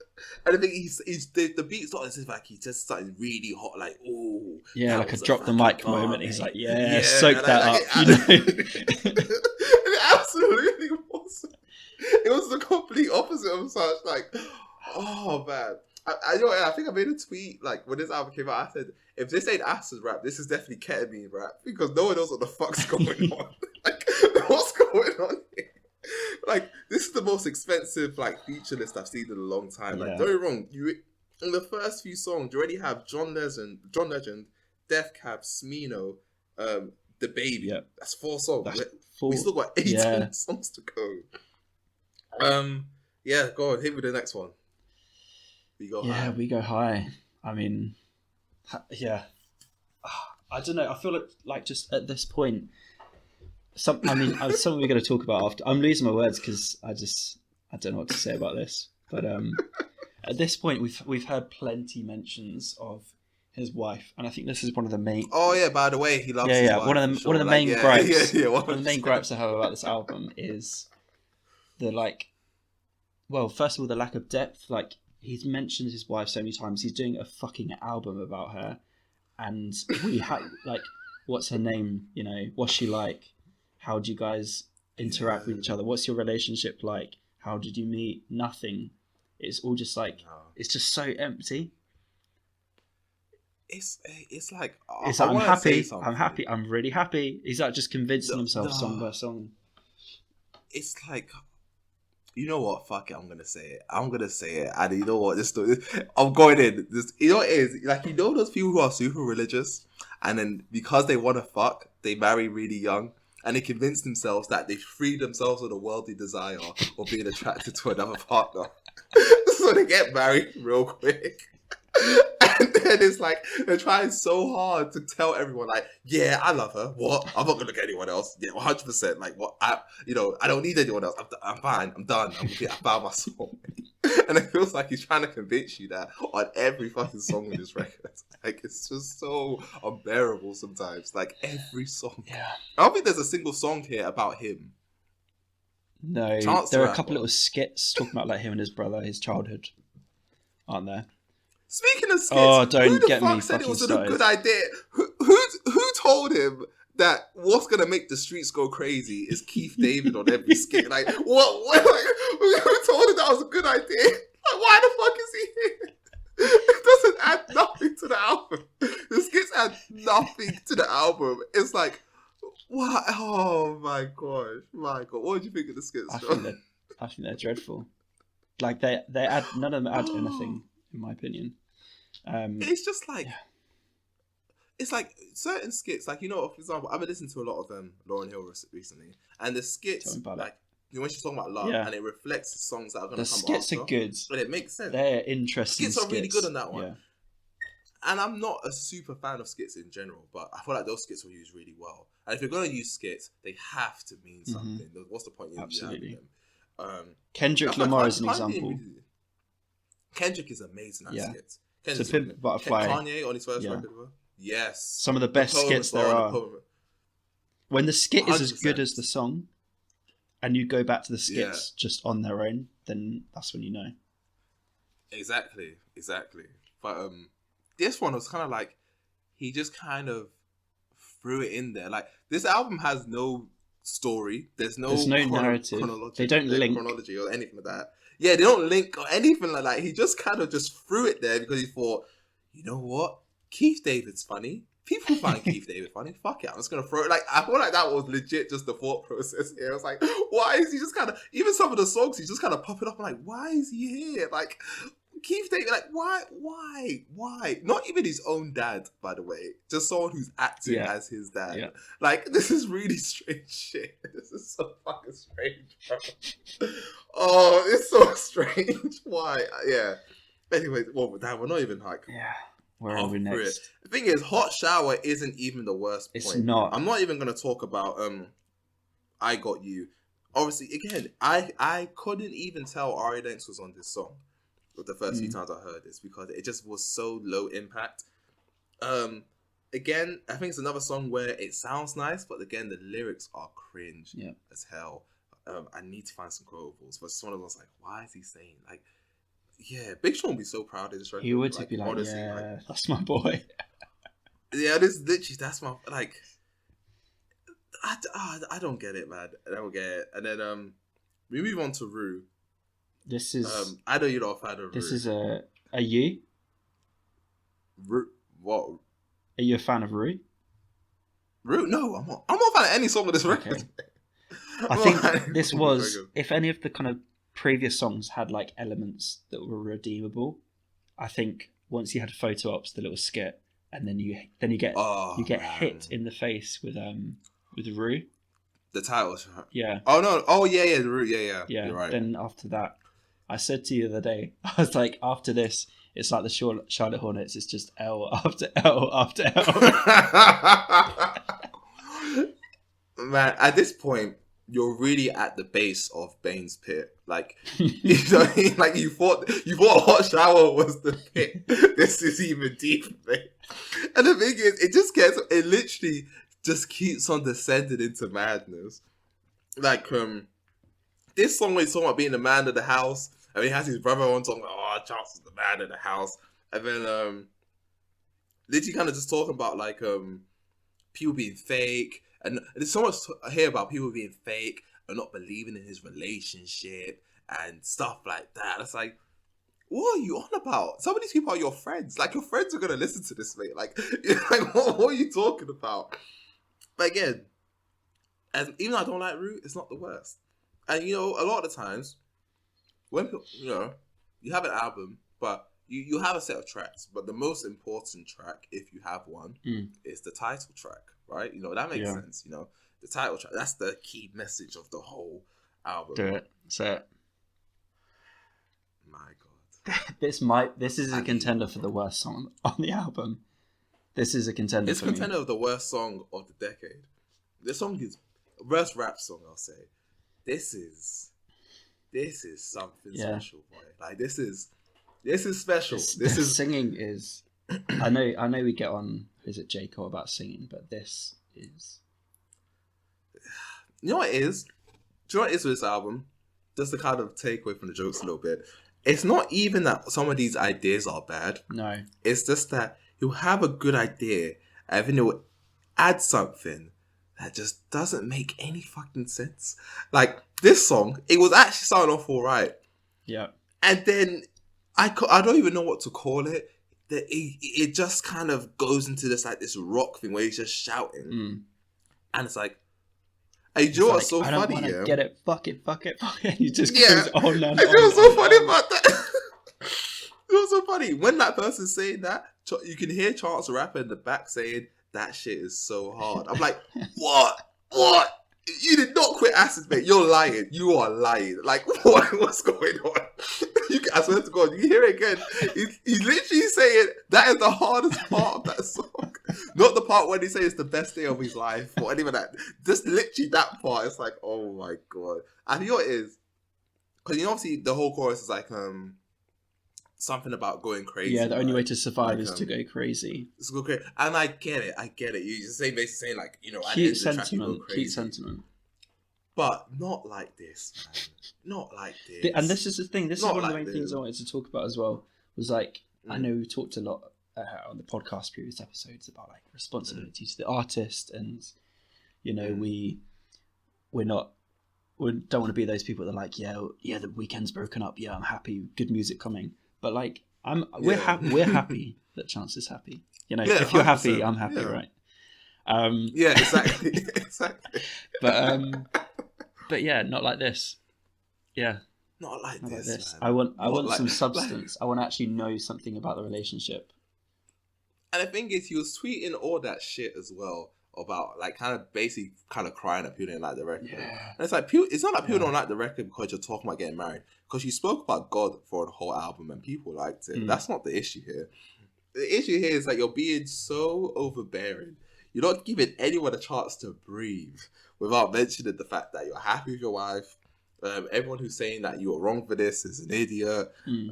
And I think the beat started like he just started really hot, like, oh.
Yeah, like a drop the mic moment. He's like, soak that up.
It absolutely was. It was the complete opposite of such, like, oh man. I think I made a tweet like when this album came out. I said, if this ain't acid rap, this is definitely ketamine rap because no one knows what the fuck's going on. Like, what's going on here? Like, this is the most expensive like feature list I've seen in a long time. Like, don't get me wrong, you in the first few songs you already have John Legend, Def Cab, Smino, The Baby. Yep. That's 4 songs. We still got 18 songs to go. Yeah, go on, hit with the next one. We go high. I
mean, yeah. I don't know. I feel like just at this point, something we're going to talk about after. I'm losing my words because I don't know what to say about this. But at this point, we've heard plenty mentions of his wife, and I think this is one of the main.
Oh yeah, by the way, he loves his wife.
One of the main gripes. One of the main gripes I have about this album is the first of all, the lack of depth. Like, he's mentioned his wife so many times. He's doing a fucking album about her, and we have what's her name? What's she like? How do you guys interact with each other? What's your relationship like? How did you meet? Nothing. It's all just it's just so empty.
It's like
I'm happy. I'm happy. I'm really happy. He's like just convincing himself song by song.
It's like, you know what? Fuck it. I'm gonna say it. And you know what? I'm going in. You know what it is? Like, those people who are super religious, and then because they want to fuck, they marry really young, and they convince themselves that they free themselves of the worldly desire of being attracted to another partner. So they get married real quick. And then it's like they're trying so hard to tell everyone, like, yeah, I love her. What? I'm not gonna look at anyone else. Yeah, 100%. Like, what? I don't need anyone else. I'm fine. I'm done. I found my soul. And it feels like he's trying to convince you that on every fucking song in his record. Like, it's just so unbearable sometimes. Like, every song.
Yeah.
I don't think there's a single song here about him.
No, there are a couple little skits talking about like him and his brother, his childhood, aren't there?
Speaking of skits,
who
the fuck said it was a good idea? Who told him that what's gonna make the streets go crazy is Keith David on every skit? Like, what? Like, who told him that was a good idea? Like, why the fuck is he here? It doesn't add nothing to the album. The skits add nothing to the album. It's like, what? Oh my gosh, what did you think of the skits?
I think they're dreadful. Like, they add, none of them add anything, in my opinion.
It's just like, it's like certain skits, like, for example, I've been listening to a lot of Lauryn Hill recently, and the skits, like, when she's talking about love, and it reflects the songs that are going to come after. The skits
are good.
And it makes sense.
They're interesting.
Skits are really good on that one. Yeah. And I'm not a super fan of skits in general, but I feel like those skits were used really well. And if you're going to use skits, they have to mean something. What's the point in having them?
Kendrick Lamar is an example.
Kendrick is amazing at skits.
So Pimp Butterfly.
Kanye on his first record. Yes.
Some of the best skits there are. When the skit is as good as the song, and you go back to the skits just on their own, then that's when you know.
Exactly. But this one was kind of like, he just kind of threw it in there. Like, this album has no story. There's no
narrative. They don't link
chronology or anything like that. Yeah, they don't link or anything like that. He just kind of just threw it there because he thought, you know what? Keith David's funny. People find Keith David funny. Fuck it, I'm just gonna throw it. Like, I feel like that was legit just the thought process here. I was like, why is he just kind of, even some of the songs, he's just kind of popping up. I'm like, why is he here? Like, Keith David, like, why? Not even his own dad, by the way. Just someone who's acting as his dad.
Yeah.
Like, this is really strange shit. This is so fucking strange, bro. Oh, it's so strange. Why? Yeah. Anyway, well, damn, we're not even like...
Yeah. Where are we next?
The thing is, Hot Shower isn't even the worst point.
It's not.
I'm not even going to talk about I Got You. Obviously, again, I couldn't even tell Ari Lennox was on this song the first few times I heard this because it just was so low impact. Again, I think it's another song where it sounds nice, but again, the lyrics are cringe as hell. I need to find some quotables, but it's one of those like, why is he saying like, yeah, Big Sean would be so proud of this record.
He would be like, honestly, yeah, that's my boy.
Yeah, this literally, that's my like. I don't get it, man. I don't get it. And then we move on to Rue.
This is.
I know you're not a fan of Rue.
This is a you.
Rue, what?
Are you a fan of Rue?
Rue? No, I'm not. I'm not a fan of any song of this record.
Okay. I think this was, if any of the kind of previous songs had like elements that were redeemable, I think once you had photo ops, the little skit, and then you get hit in the face with Rue.
The title track.
Yeah.
Oh no. Oh yeah. The Rue. Yeah.
Yeah.
You're right.
Then after that, I said to you the other day, I was like, after this, it's like the Charlotte Hornets. It's just L after L after L.
Man, at this point, you're really at the base of Bane's pit. Like, you know, like you thought Hot Shower was the pit. This is even deeper, mate. And the thing is, it literally just keeps on descending into madness. Like, this song is talking about being the man of the house. I mean, he has his brother on talking about, oh, Charles is the man of the house. And then, literally kind of just talking about, like, people being fake. And there's so much here about people being fake and not believing in his relationship and stuff like that. It's like, what are you on about? Some of these people are your friends. Like, your friends are going to listen to this, mate. Like, what are you talking about? But again, even though I don't like Rue, it's not the worst. And, you know, a lot of the times, when people, you know, you have an album, but you have a set of tracks, but the most important track, if you have one, is the title track. Right, you know, that makes sense. You know, the title track, that's the key message of the whole album.
Do it. Say it.
My God.
This is a contender for the worst song on the album. This is a contender.
It's a contender of the worst song of the decade. This song is worst rap song, I'll say. This is something special, boy. Like this is special. This is
singing is. I know we get on. Is it J. Cole about singing? But this is.
You know what it is? Do you know what it is with this album? Just to kind of take away from the jokes a little bit. It's not even that some of these ideas are bad.
No.
It's just that he'll have a good idea and then he'll add something that just doesn't make any fucking sense. Like, this song, it was actually starting off alright.
Yeah.
And then, I don't even know what to call it. It just kind of goes into this like this rock thing where he's just shouting, and it's like, hey, do you know what's so funny? I don't want to
get it. Fuck it. And he just goes on and on.
You know what's so funny about that? You know what's so funny? When that person's saying that, you can hear Chance the rapper in the back saying that shit is so hard. I'm like, what? You did not quit acid, mate. You're lying. You are lying. Like, what's going on? I swear to God, you hear it again. He's literally saying that is the hardest part of that song. Not the part when he says it's the best day of his life or anything like that. Just literally that part. It's like, oh my God. And you know what it is? Because you know, obviously the whole chorus is like something about going crazy.
Yeah, the only way to survive is to go crazy.
It's go crazy. And I get it. You just basically saying like, you know,
cute sentiment.
But not like this, man. Not like this.
And this is the thing. This is one of the main things I wanted to talk about as well. Was like, I know we talked a lot on the podcast previous episodes about like responsibility to the artist, and you know, we don't want to be those people that are like, yeah, the weekend's broken up. Yeah, I'm happy. Good music coming. But like, we're happy that Chance is happy. You know, if you're happy, I'm happy, right?
Yeah, exactly.
But yeah, not like this. Yeah.
not like
Not like
this,
this.
man.
I want
Like,
some substance. I want to actually know something about the relationship.
And the thing is, he was tweeting all that shit as well about like kind of basically kind of crying that people didn't like the record.
Yeah.
And it's like it's not like people don't like the record because you're talking about getting married. Because you spoke about God for the whole album and people liked it. That's not the issue here. The issue here is that you're being so overbearing. You're not giving anyone a chance to breathe without mentioning the fact that you're happy with your wife. Everyone who's saying that you were wrong for this is an idiot. You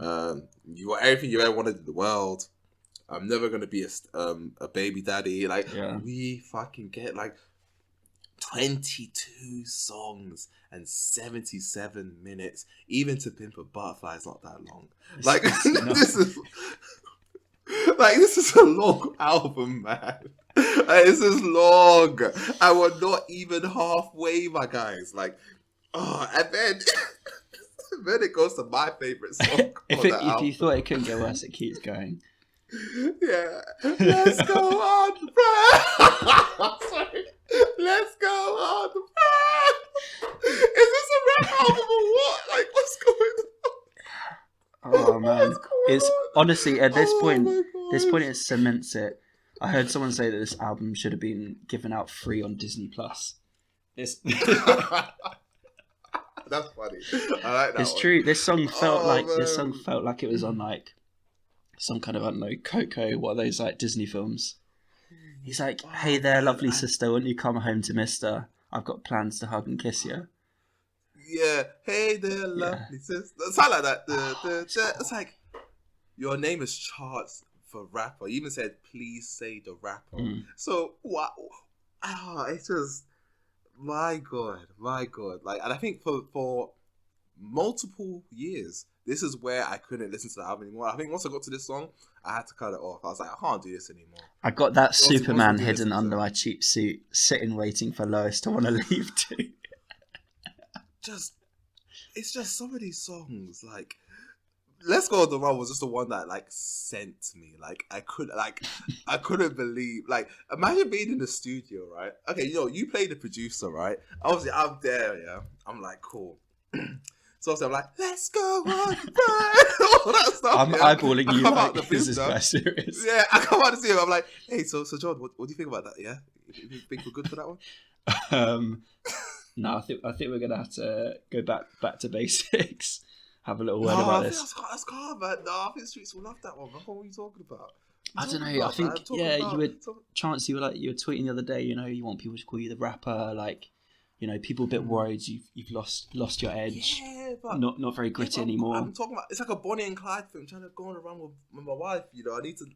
got everything you ever wanted in the world. I'm never gonna be a baby daddy. Like we fucking get like 22 songs and 77 minutes. Even To Pimp a Butterfly is not that long. Like this is a long album, man. This is long, and we're not even halfway, my guys. Like, and then it goes to my favorite song.
If you thought it couldn't get worse, it keeps going.
Yeah, let's go on the run. Sorry, let's go on the run. Is this a rap album or what? Like, what's going on?
Oh man, it's honestly at this point. This point, it cements it. I heard someone say that this album should have been given out free on Disney Plus.
That's funny. I like that.
It's
one.
true. This song felt like it was on like some kind of, I don't know, Coco, what are those like Disney films. He's like, hey there, lovely sister, won't you come home to Mister? I've got plans to hug and kiss you.
Yeah, hey there, lovely sister. Something like that. It's like, your name is Charles for rapper. You even said, please say the rapper. So, wow. It's just, my God. Like, and I think for multiple years, this is where I couldn't listen to the album anymore. I think once I got to this song, I had to cut it off. I was like, I can't do this anymore.
I got that Superman hidden under my cheap suit, sitting waiting for Lois to want to leave too.
It's just some of these songs, like, Let's Go on the Run was just the one that like sent me. Like I couldn't believe. Like, imagine being in the studio, right? Okay, you play the producer, right? Obviously, I'm there. Yeah, I'm like, cool. So I'm like, let's go on the run. All that stuff.
I'm eyeballing you like, this is quite serious.
Yeah, I come out to see him. I'm like, hey, so John, what do you think about that? Yeah, you think we're good for that one?
No, I think we're gonna have to go back to basics. Have a little word about this.
That's calm, man. No, I think Streets will love that one. What are you talking about?
I don't know. I think you were Chance. You were tweeting the other day. You want people to call you the rapper. Like, people a bit worried you've lost your edge. Yeah, but not very gritty anymore.
I'm talking about, it's like a Bonnie and Clyde film. Trying to go on around with my wife. I need to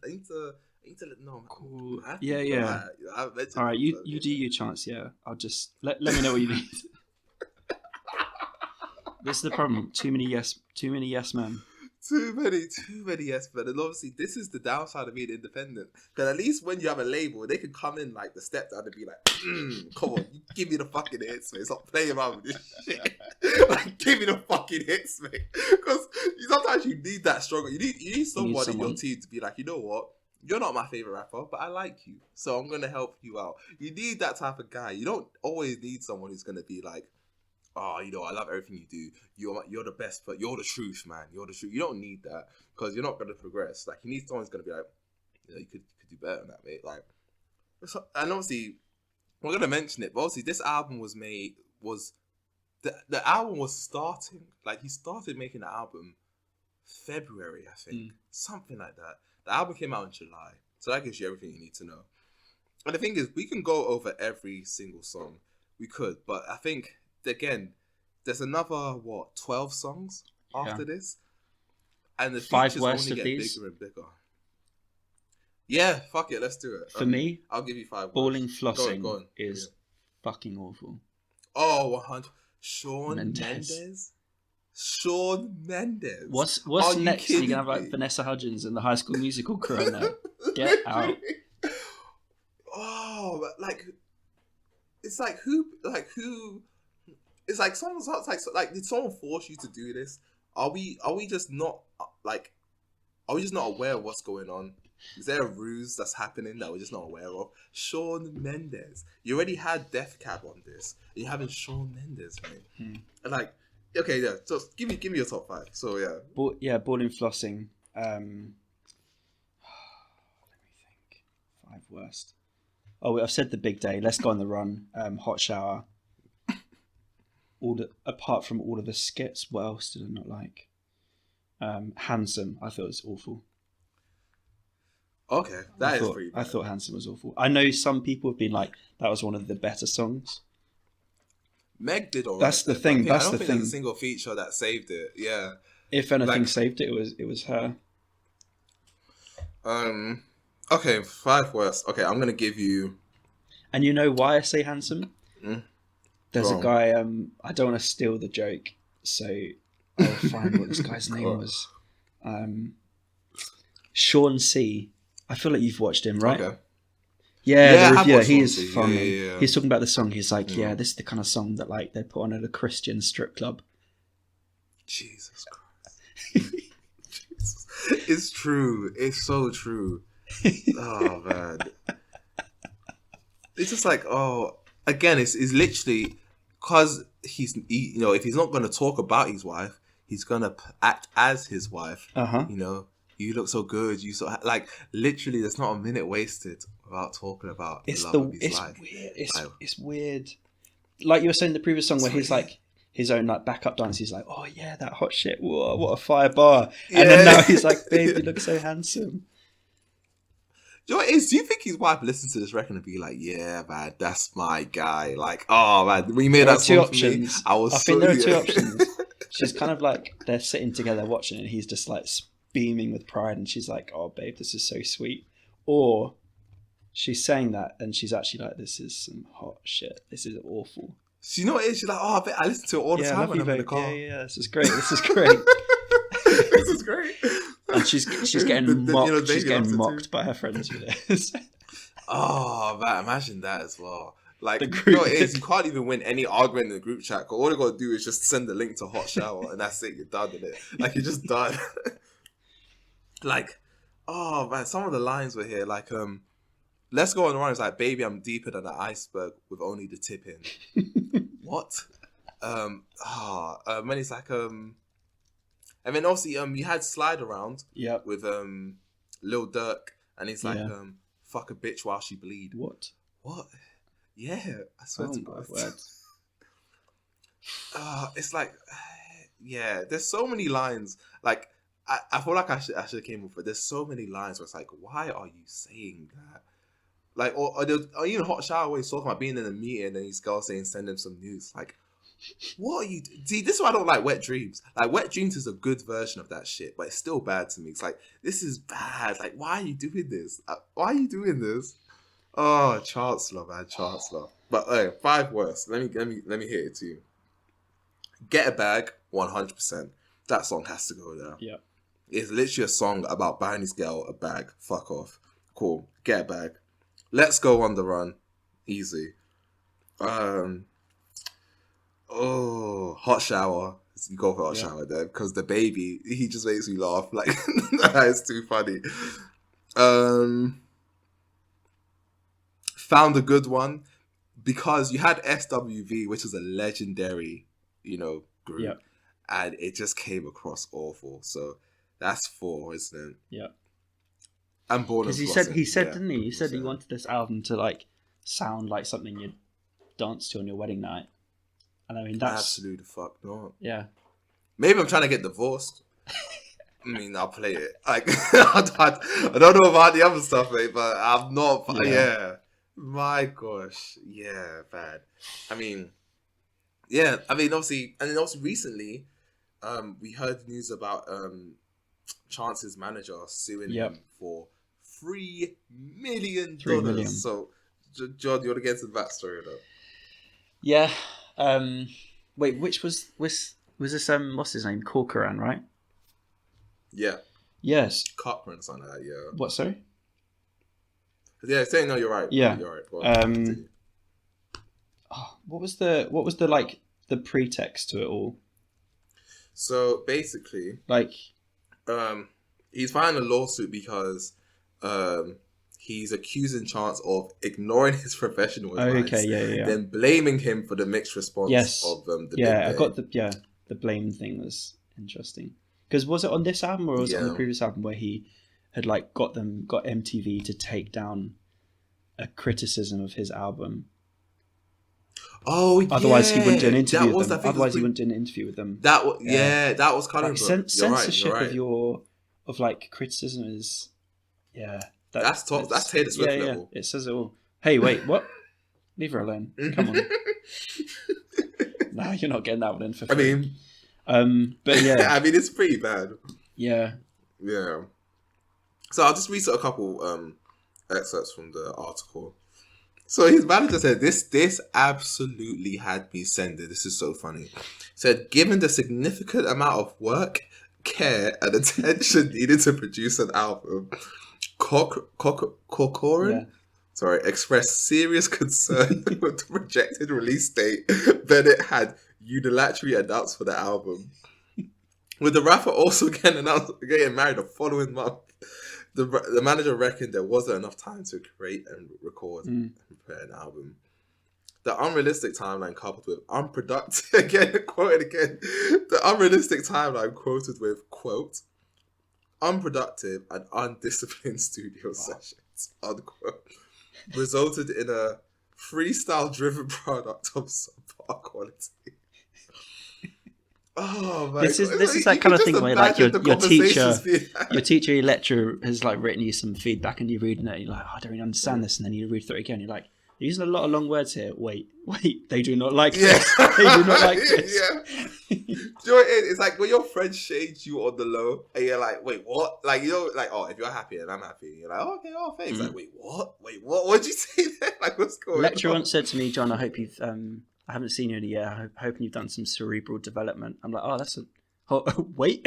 know.
Cool. Yeah. All right, you do your Chance. Yeah, I'll just let me know what you need. This is the problem. Too many yes men.
Too many yes men. And obviously, this is the downside of being independent. Because at least when you have a label, they can come in like the stepdad and be like, come on, you give me the fucking hits, mate. Stop playing around with this shit. Like, give me the fucking hits, mate. Because sometimes you need that struggle. You need someone in your team to be like, you know what? You're not my favorite rapper, but I like you. So I'm going to help you out. You need that type of guy. You don't always need someone who's going to be like, oh, I love everything you do. You're the best, but you're the truth, man. You're the truth. You don't need that because you're not going to progress. Like, you need someone who's going to be like, you could do better than that, mate. Like, and obviously, we're going to mention it, but obviously, this album the album was starting. Like, he started making the album February, I think. Something like that. The album came out in July. So that gives you everything you need to know. And the thing is, we can go over every single song. We could, but I think, again, there's another 12 songs after this, and the
5 worst of these
bigger and bigger. Yeah, fuck it, let's do it.
For me,
I'll give you 5.
Balling Flossing go on. Is fucking awful.
Oh, 100. Shawn Mendes.
What's next? You're gonna have like Vanessa Hudgens and the High School Musical crew on there. Get out.
Oh, like, it's like who? It's like someone's like, did someone force you to do this? Are we just not aware of what's going on? Is there a ruse that's happening that we're just not aware of? Shawn Mendes. You already had Def Cab on this. And you're having Shawn Mendes, right? And like, Okay, yeah. So give me your top 5. So yeah.
Balling flossing. Let me think. 5 worst. Oh, I've said the big day. Let's go on the run. Hot shower. Apart from all of the skits, what else did I not like? Handsome. I thought it was awful.
Okay, that is pretty bad.
I thought Handsome was awful. I know some people have been like, that was one of the better songs.
Meg did alright.
That's the thing.
I don't think there's a single feature that saved it. Yeah.
If anything saved it, it was her.
Okay, 5 worst. Okay, I'm gonna give you.
And you know why I say Handsome? There's a guy. I don't want to steal the joke, so I'll find what this guy's name was. Sean C. I feel like you've watched him, right? Okay. Yeah, he is funny. Yeah. He's talking about the song. He's like, this is the kind of song that like they put on at a Christian strip club.
Jesus Christ. Jesus. It's true. It's so true. Oh man. It's just like, again, it's literally because if he's not going to talk about his wife, he's going to act as his wife. You look so good. You like literally. There's not a minute wasted without talking about the love of his life.
Weird. It's weird. Like you were saying, the previous song where he's like his own like backup dance. He's like, oh yeah, that hot shit. Whoa, what a fire bar. And then now he's like, babe, you look so handsome.
You know what it is? Do you think his wife listens to this record and be like, yeah, man, that's my guy? Like, oh man, when you made that song for me, I think there are 2 options. She's kind of like they're sitting together watching it, and he's just like beaming with pride, and she's like, oh babe, this is so sweet. Or she's saying that and she's actually like, this is some hot shit, this is awful. So you know what it is? She's like, oh I listen to it all the time when I'm in the car.
Yeah, this is great. This is
great.
And she's getting mocked. She's getting mocked by her friends for this.
Oh man, imagine that as well. Like, you know what it is? You can't even win any argument in the group chat. All you gotta do is just send the link to Hot Shower, and that's it. You're done with it. Like, you're just done. Like, oh man, some of the lines were here. Like, let's go on the run. It's like, baby, I'm deeper than an iceberg with only the tip in. What? When it's like, and then obviously, you had Slide Around.
Yep.
With Lil Durk, and it's like, fuck a bitch while she bleed.
What?
Yeah, I swear to God. It's like, there's so many lines. Like, I feel like I should have came up with. There's so many lines where it's like, why are you saying that? Like, or even Hot Shower where he's talking about being in a meeting and these girls saying send him some news. Like, what are you? See, this is why I don't like Wet Dreams. Like, Wet Dreams is a good version of that shit, but it's still bad to me. It's like, this is bad. Like, why are you doing this? Why are you doing this? Oh, Chancellor, man, Chancellor. But 5 worst. Let me hit it to you. Get a Bag, 100%. That song has to go there.
Yeah.
It's literally a song about buying this girl a bag. Fuck off. Cool. Get a Bag. Let's Go on the Run. Easy. Hot Shower. You go for Hot Shower there because the baby, he just makes me laugh. Like, that is too funny. Found a Good One because you had SWV, which is a legendary, group.
Yep.
And it just came across awful. So that's 4, isn't it?
Yeah.
And Born
Because he said, didn't he? He said he wanted this album to like sound like something you'd dance to on your wedding night. And I mean, that's
absolute fuck not.
Yeah.
Maybe I'm trying to get divorced. I mean, I'll play it. Like, I don't know about the other stuff, mate, but I'm not. Yeah. My gosh. Yeah, bad. I mean, obviously, and then also recently, we heard news about Chance's manager suing him for $3 million. $3 million. So, John, you want to get into the backstory though?
Yeah. Wait, which was this? What's his name? Corcoran, right?
Yeah.
Yes.
Cochran, something like that. Yeah.
What? Sorry.
Yeah, saying no, you're right.
Yeah.
You're right. Well,
what was the like the pretext to it all?
So basically,
like,
he's filing a lawsuit because he's accusing Chance of ignoring his professional advice.
Okay, yeah.
Then blaming him for the mixed response of the big day.
I got the the blame thing was interesting. Because was it on this album or was it on the
Yeah.
previous album where he had like got MTV to take down a criticism of his album?
Oh, yeah.
Otherwise, he wouldn't do an interview
That
with
was, I
them.
think,
Otherwise, he wouldn't do an interview with them.
that was kind
Like,
of
censorship
you're right.
of like criticism is
That's Taylor Swift level.
It says it all. Hey, wait, what? Leave her alone. Come on. No, you're not getting that one in for free.
I mean,
but yeah,
I mean, it's pretty bad.
yeah.
So I'll just read a couple excerpts from the article. So his manager said, this absolutely had me sending. This is so funny. He said, given the significant amount of work, care, and attention needed to produce an album, Corcoran expressed serious concern with the projected release date Bennett had unilaterally announced for the album. With the rapper also getting married the following month, the manager reckoned there wasn't enough time to create and record and prepare an album. The unrealistic timeline coupled with unproductive, the unrealistic timeline quoted with, quote, unproductive and undisciplined studio sessions, unquote, resulted in a freestyle-driven product of subpar quality. Oh my
this
God.
is that kind of thing where like your teacher,
teacher,
your lecturer has like written you some feedback and you're reading it and you're like, oh, I don't really understand this, and then you read through it again, you're like, you're using a lot of long words here. Wait, they do not like this. They do not like this.
Do you know what it is? It's like when your friend shades you on the low and you're like, wait, what? Like, you know, like, oh, if you're happy and I'm happy, and you're like, oh, okay, oh, thanks. Like, wait, what? What'd you say there? Like, what's going on?
Lecturer once said to me, John, I hope you've I haven't seen you in a year. I'm hoping you've done some cerebral development. I'm like, oh, that's wait.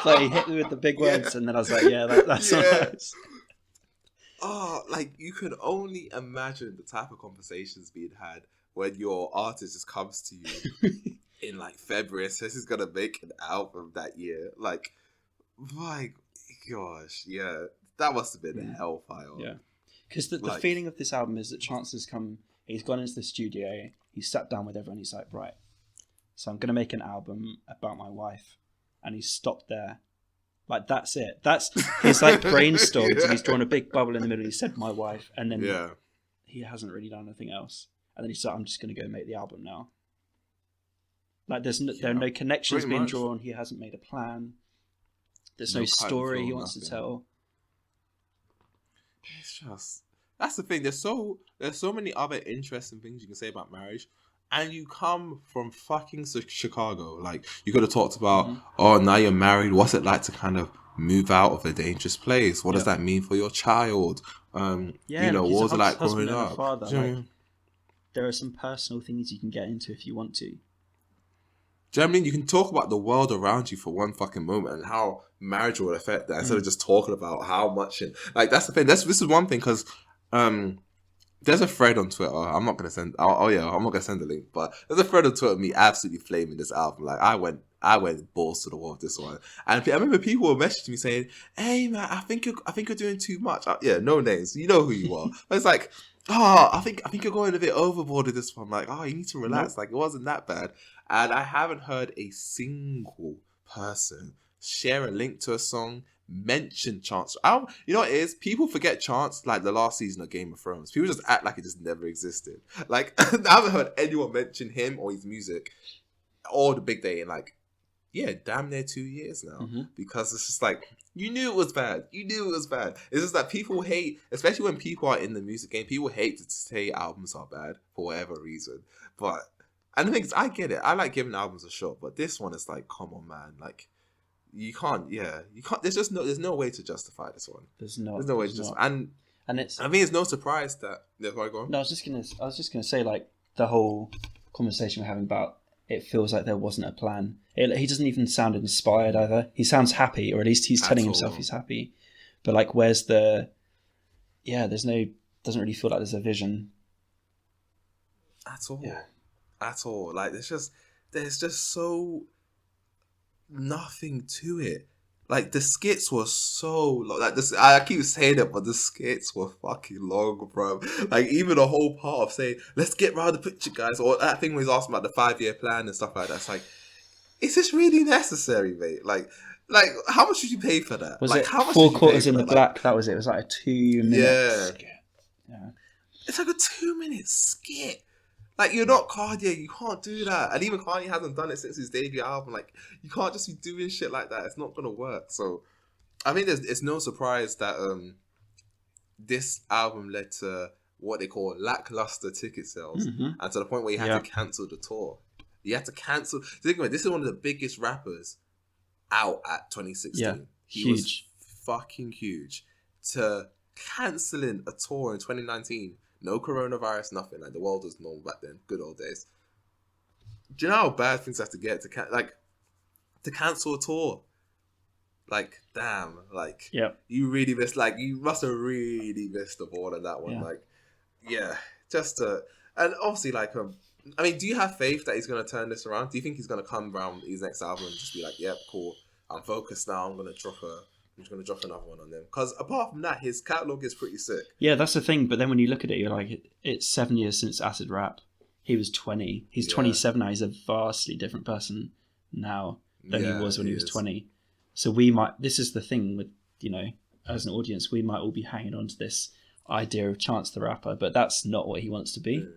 So he hit me with the big words, and then I was like, yeah, that's nice.
Oh, like, you can only imagine the type of conversations being had when your artist just comes to you in like February and says he's gonna make an album that year. Like, my gosh, yeah, that must have been hellfire.
Yeah, because the feeling of this album is that Chance has come. He's gone into the studio. He's sat down with everyone. He's like, right, so I'm gonna make an album about my wife, and he's stopped there. Like, that's it. He's like brainstormed and he's drawn a big bubble in the middle. He said my wife, and then he hasn't really done anything else. And then he said, I'm just going to go make the album now. Like, there are no connections being drawn. He hasn't made a plan. There's no story he wants to tell.
It's just, that's the thing. There's so many other interesting things you can say about marriage. And you come from fucking Chicago. Like, you could have talked about, oh, now you're married. What's it like to kind of move out of a dangerous place? What does that mean for your child? You know, what was it like growing up?
Father, like, there are some personal things you can get into if you want to.
Do you know what I mean? You can talk about the world around you for one fucking moment and how marriage will affect that instead of just talking about how much. Like, that's the thing. This is one thing, because there's a thread on Twitter. I'm not gonna send. I'm not gonna send the link. But there's a thread on Twitter of me absolutely flaming this album. Like, I went balls to the wall with this one. And I remember people were messaging me saying, "Hey man, I think you're doing too much." No names. You know who you are. But it's like, I think you're going a bit overboard with this one. Like, you need to relax. Like, it wasn't that bad. And I haven't heard a single person share a link to a song, mention Chance. You know what it is? People forget Chance like the last season of Game of Thrones. People just act like it just never existed. Like, I haven't heard anyone mention him or his music or The Big Day in like, damn near 2 years now. Because it's just like, you knew it was bad. It's just that people hate, especially when people are in the music game, people hate to say albums are bad for whatever reason. But, and the thing is, I get it. I like giving albums a shot, but this one is like, come on, man. Like, you can't. There's no way to justify this one. There's no way to justify. And it's, I mean, it's no surprise that. Yeah, go on.
No, I was just gonna say, like, the whole conversation we're having about it feels like there wasn't a plan. He doesn't even sound inspired either. He sounds happy, or at least he's telling himself he's happy. But like, where's the? Yeah, doesn't really feel like there's a vision.
At all. Yeah. At all. Like, there's just so nothing to it. Like, the skits were so long. Like, this, I keep saying it, but the skits were fucking long, bro. Like, even the whole part of saying, let's get round the picture, guys. Or that thing where he's asking about the 5-year plan and stuff like that. It's like, is this really necessary, mate? Like how much did you pay for that?
Was
like,
it
how much
4
did you
quarters
pay
in
for
the
that?
black? That was it. It was like a 2 minute
Yeah.
skit. Yeah.
It's like a 2-minute skit. Like, you're not Kanye. You can't do that. And even Kanye hasn't done it since his debut album. Like, you can't just be doing shit like that. It's not gonna work. So, I think it's no surprise that this album led to what they call lackluster ticket sales, and to the point where he had to cancel the tour. He had to cancel. Think about it, this is one of the biggest rappers out at 2016.
Yeah,
he
huge.
was fucking huge. To cancelling a tour in 2019, no coronavirus, nothing. Like, the world was normal back then, good old days. Do you know how bad things have to get to cancel a tour? Like, damn, like, you really missed, like, you must have really missed the ball on that one.
Yeah.
Like, yeah, just to, and obviously, like, I mean, do you have faith that he's going to turn this around? Do you think he's going to come around his next album and just be like, yep, cool, I'm focused now, I'm just going to drop another one on them? Because apart from that, his catalogue is pretty sick.
Yeah, that's the thing. But then when you look at it, you're like, it's 7 years since Acid Rap. He was 20. He's 27 now. He's a vastly different person now than he was when he was 20. So this is the thing with, you know, as an audience, we might all be hanging on to this idea of Chance the Rapper, but that's not what he wants to be.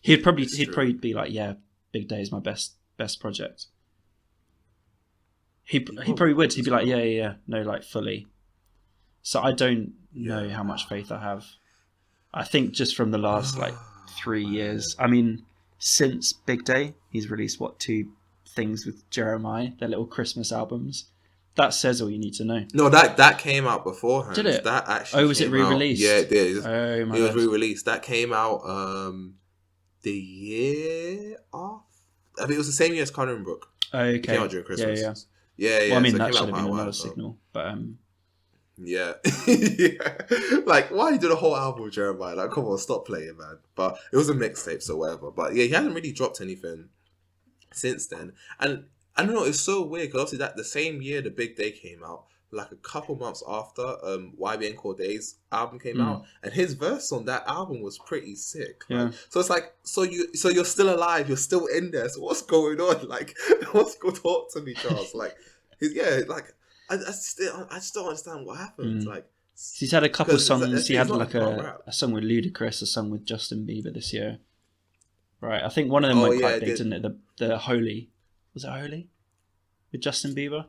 He'd probably be like, yeah, Big Day is my best project. He probably would. He'd be like, yeah, no, like, fully. So I don't know how much faith I have. I think just from the last, like, 3 years, I mean, since Big Day, he's released, 2 things with Jeremiah, their little Christmas albums. That says all you need to know.
No, that came out beforehand.
Did it?
That actually
was it re-released?
Yeah, it did.
Oh, my
It was
God.
re-released. That came out the year off. I mean, it was the same year as Conan Brook.
Okay.
It came out during Christmas.
Yeah.
Yeah.
Well, I mean,
so
that should have been another signal. But
yeah. Yeah. Like, why you do the whole album with Jeremiah? Like, come on, stop playing, man. But it was a mixtape, so whatever. But yeah, he hasn't really dropped anything since then. And I don't know, it's so weird because obviously that the same year the Big Day came out, like a couple months after YBN Corday's album came out, and his verse on that album was pretty sick.
Yeah.
Like, so it's like, so you're still alive, you're still in there. So what's going on? Like, talk to me, Charles? Like, I just don't understand what happened. Like,
he's had a couple of songs. He had
not
like
rap.
a song with Ludacris, a song with Justin Bieber this year. Right, I think one of them went quite big, didn't it? The Holy. Was it Holy? With Justin Bieber?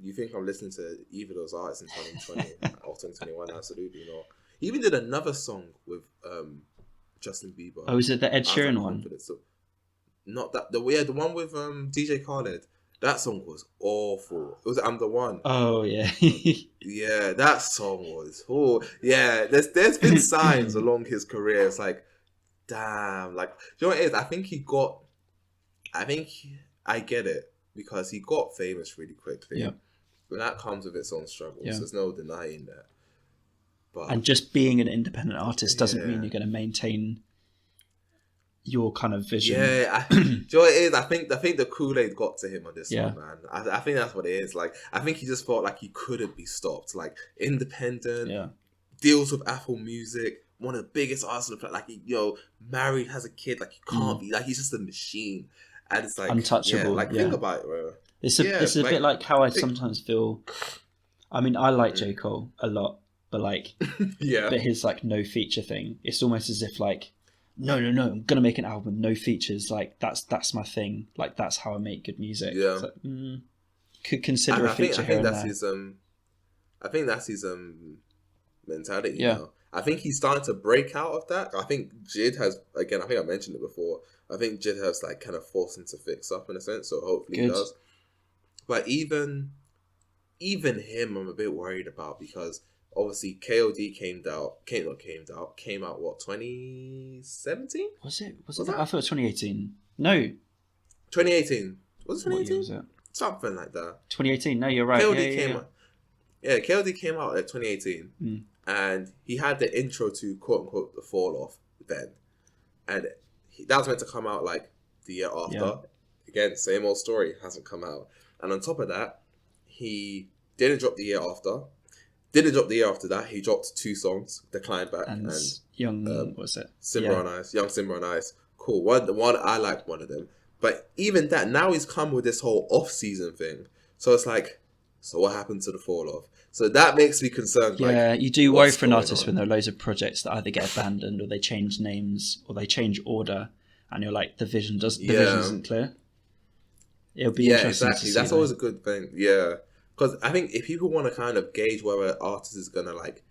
You think I'm listening to either of those artists in 2020 or 2021? Absolutely not. He even did another song with Justin Bieber.
Oh, is it the Ed Sheeran one?
So, not that. The one with DJ Khaled. That song was awful. It was I'm the One.
Oh, yeah.
Yeah, that song was. Oh, yeah. There's been signs along his career. It's like, damn. Like, do you know what it is? I get it because he got famous really quickly.
Yeah.
And that comes with its own struggles.
Yeah.
There's no denying that. But
And just being an independent artist doesn't mean you're going to maintain your kind of vision.
Yeah, do you know what it is? I think the Kool-Aid got to him on this
Yeah.
one, man. I think that's what it is. Like, I think he just felt like he couldn't be stopped. Like, independent, deals with Apple Music, one of the biggest artists on the planet. Like, married, has a kid. Like, he can't be. Like, he's just a machine. And it's like
Untouchable.
Think about it, bro.
It's a bit like how I sometimes feel. I mean, I like J. Cole a lot, but like, but his like no feature thing. It's almost as if like, no, I'm gonna make an album, no features. Like that's my thing. Like that's how I make good music. Yeah, it's like, could consider a feature here and there.
I think that's his mentality.
Yeah.
Now. I think he's starting to break out of that. I think Jid has, again, I think I mentioned it before. I think Jid has like kind of forced him to fix up in a sense. So hopefully he does. But even him, I'm a bit worried about because obviously KOD came out what, 2017?
Was it that? I thought it was 2018. No.
2018. Was it 2018?
What year was it?
Something like that.
2018. No, you're right.
KOD came out. Yeah, KOD came out at 2018. And he had the intro to quote unquote the Fall Off then. And that was meant to come out like the year after. Yeah. Again, same old story, hasn't come out. And on top of that, he didn't drop the year after. Didn't drop the year after that. He dropped 2 songs, Decline Back and
Young, what's it?
Simba on Ice. Young Simba on Ice. Cool. One I like one of them. But even that, now he's come with this whole off-season thing. So it's like, so what happened to the fall off? So that makes me concerned.
Yeah,
like,
you do worry for an
going
artist
on?
when there are loads of projects that either get abandoned or they change names or they change order, and you're like, the vision isn't clear. It'll be interesting
exactly.
to see.
That's always a good thing. Yeah, because I think if people want to kind of gauge whether an artist is gonna like,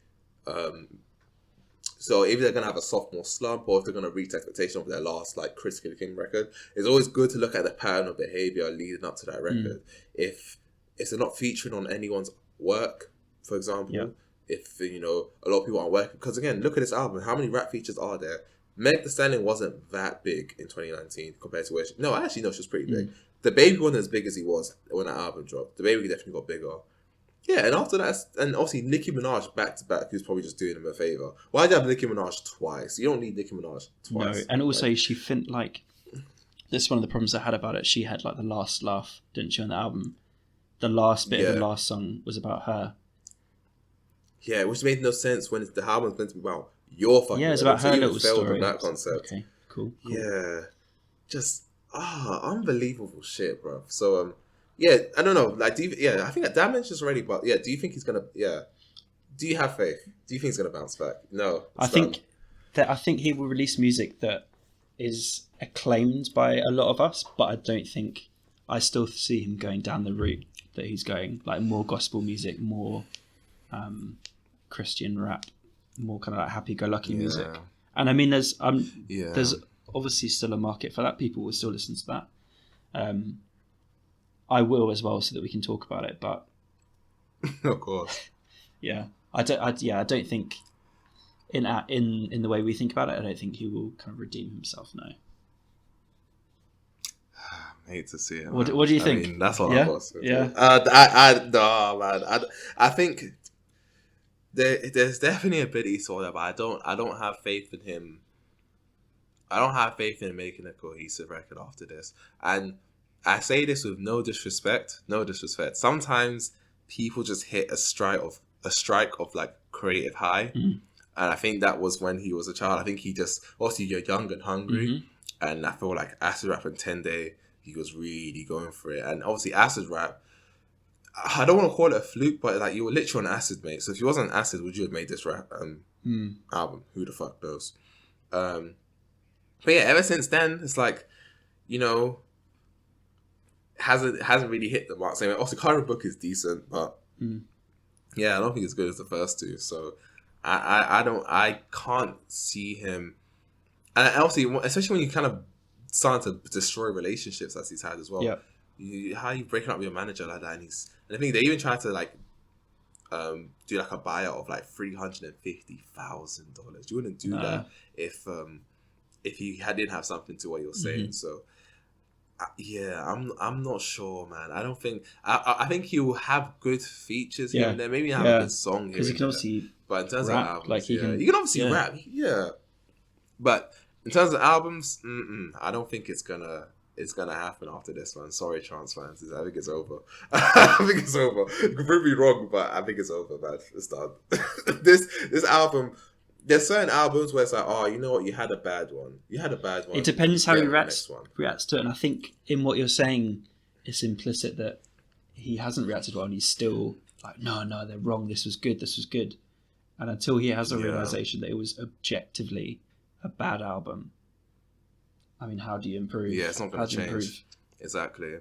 so if they're gonna have a sophomore slump or if they're gonna reach expectation of their last like Critically King record, it's always good to look at the pattern of behavior leading up to that record. If they're not featuring on anyone's work, for example, if a lot of people aren't working, because again, look at this album. How many rap features are there? Meg Thee Stallion wasn't that big in 2019 compared to where she was pretty big. The Baby wasn't as big as he was when that album dropped. The Baby definitely got bigger. Yeah, and after that, and obviously Nicki Minaj back to back, who's probably just doing him a favor. Why do you have Nicki Minaj twice? You don't need Nicki Minaj twice.
No, and also she this is one of the problems I had about it. She had like the last laugh, didn't she, on the album? The last bit of the last song was about her.
Yeah, which made no sense when the album's meant to be about your fucking.
Yeah, it's about her little story.
On that concept.
Okay, cool.
Yeah, just unbelievable shit, bro. So yeah, I don't know. Like, I think that mentioned already, but yeah, do you think he's gonna? Yeah, do you have faith? Do you think he's gonna bounce back? No,
I think he will release music that is acclaimed by a lot of us, but I still see him going down the route that he's going, like more gospel music, more Christian rap, more kind of like happy-go-lucky music. And I mean, there's obviously still a market for that. People will still listen to that. I will as well, so that we can talk about it. But
of course,
I don't think in the way we think about it, I don't think he will kind of redeem himself. No.
I hate to see it.
What do you think?
I mean, that's what I was.
Yeah.
I think there's definitely ability to that, but I don't have faith in him. I don't have faith in making a cohesive record after this. And I say this with no disrespect. Sometimes people just hit a strike of like creative high. And I think that was when he was a child. I think he just, obviously you're young and hungry. And I feel like Acid Rap and 10 Day, he was really going for it. And obviously Acid Rap, I don't want to call it a fluke, but like you were literally on acid, mate. So if you wasn't on acid, would you have made this rap album? Who the fuck knows? But yeah, ever since then, it's like, hasn't really hit the mark. So obviously, Current Book is decent, but yeah, I don't think it's good as the first two. So I can't see him. And obviously, especially when you kind of starting to destroy relationships as he's had as well.
Yeah.
How are you breaking up with your manager like that? And I think they even tried to like do like a buyout of like $350,000. You wouldn't do that if you didn't have something to what you're saying. So I'm not sure, man. I don't think I think he will have good features here and there. Maybe have a good song here.
Because he can obviously
but in terms
rap,
of albums,
like
you can obviously rap, But in terms of albums, I don't think it's gonna happen after this one. Sorry, trans fans. I think it's over. I think it's over. You can prove me wrong, but I think it's over, man. It's done. This album, there's certain albums where it's like, oh, you know what? You had a bad one.
It depends how he reacts to it. And I think in what you're saying, it's implicit that he hasn't reacted well and he's still like, no, they're wrong. This was good. And until he has a realization that it was objectively a bad album, I mean, how do you improve?
Yeah, it's not going to change. Exactly.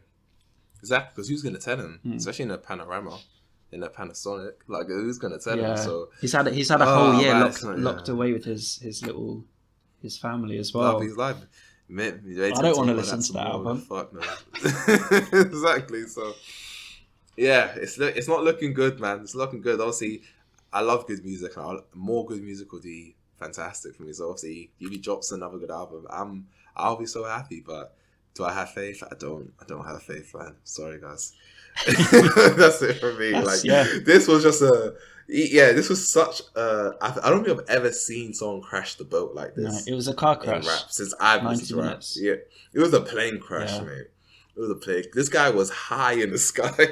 Because who's going to tell him? Especially in a panorama, in a Panasonic. Like, who's going to tell him? So
he's had a whole year locked away with his family as well.
Love his life.
I don't want to listen to that album.
Fuck no. Exactly. So yeah, it's not looking good, man. It's looking good. Obviously, I love good music. More good music would be fantastic for me. So obviously, if he drops another good album, I'll be so happy. But do I have faith? I don't have faith, man. Sorry, guys. That's it for me. This was just this was such I don't think I've ever seen someone crash the boat like this.
No, it was a car crash.
Rap, since I've listened to rap. Yeah, it was a plane crash, mate. It was a plane. This guy was high in the sky.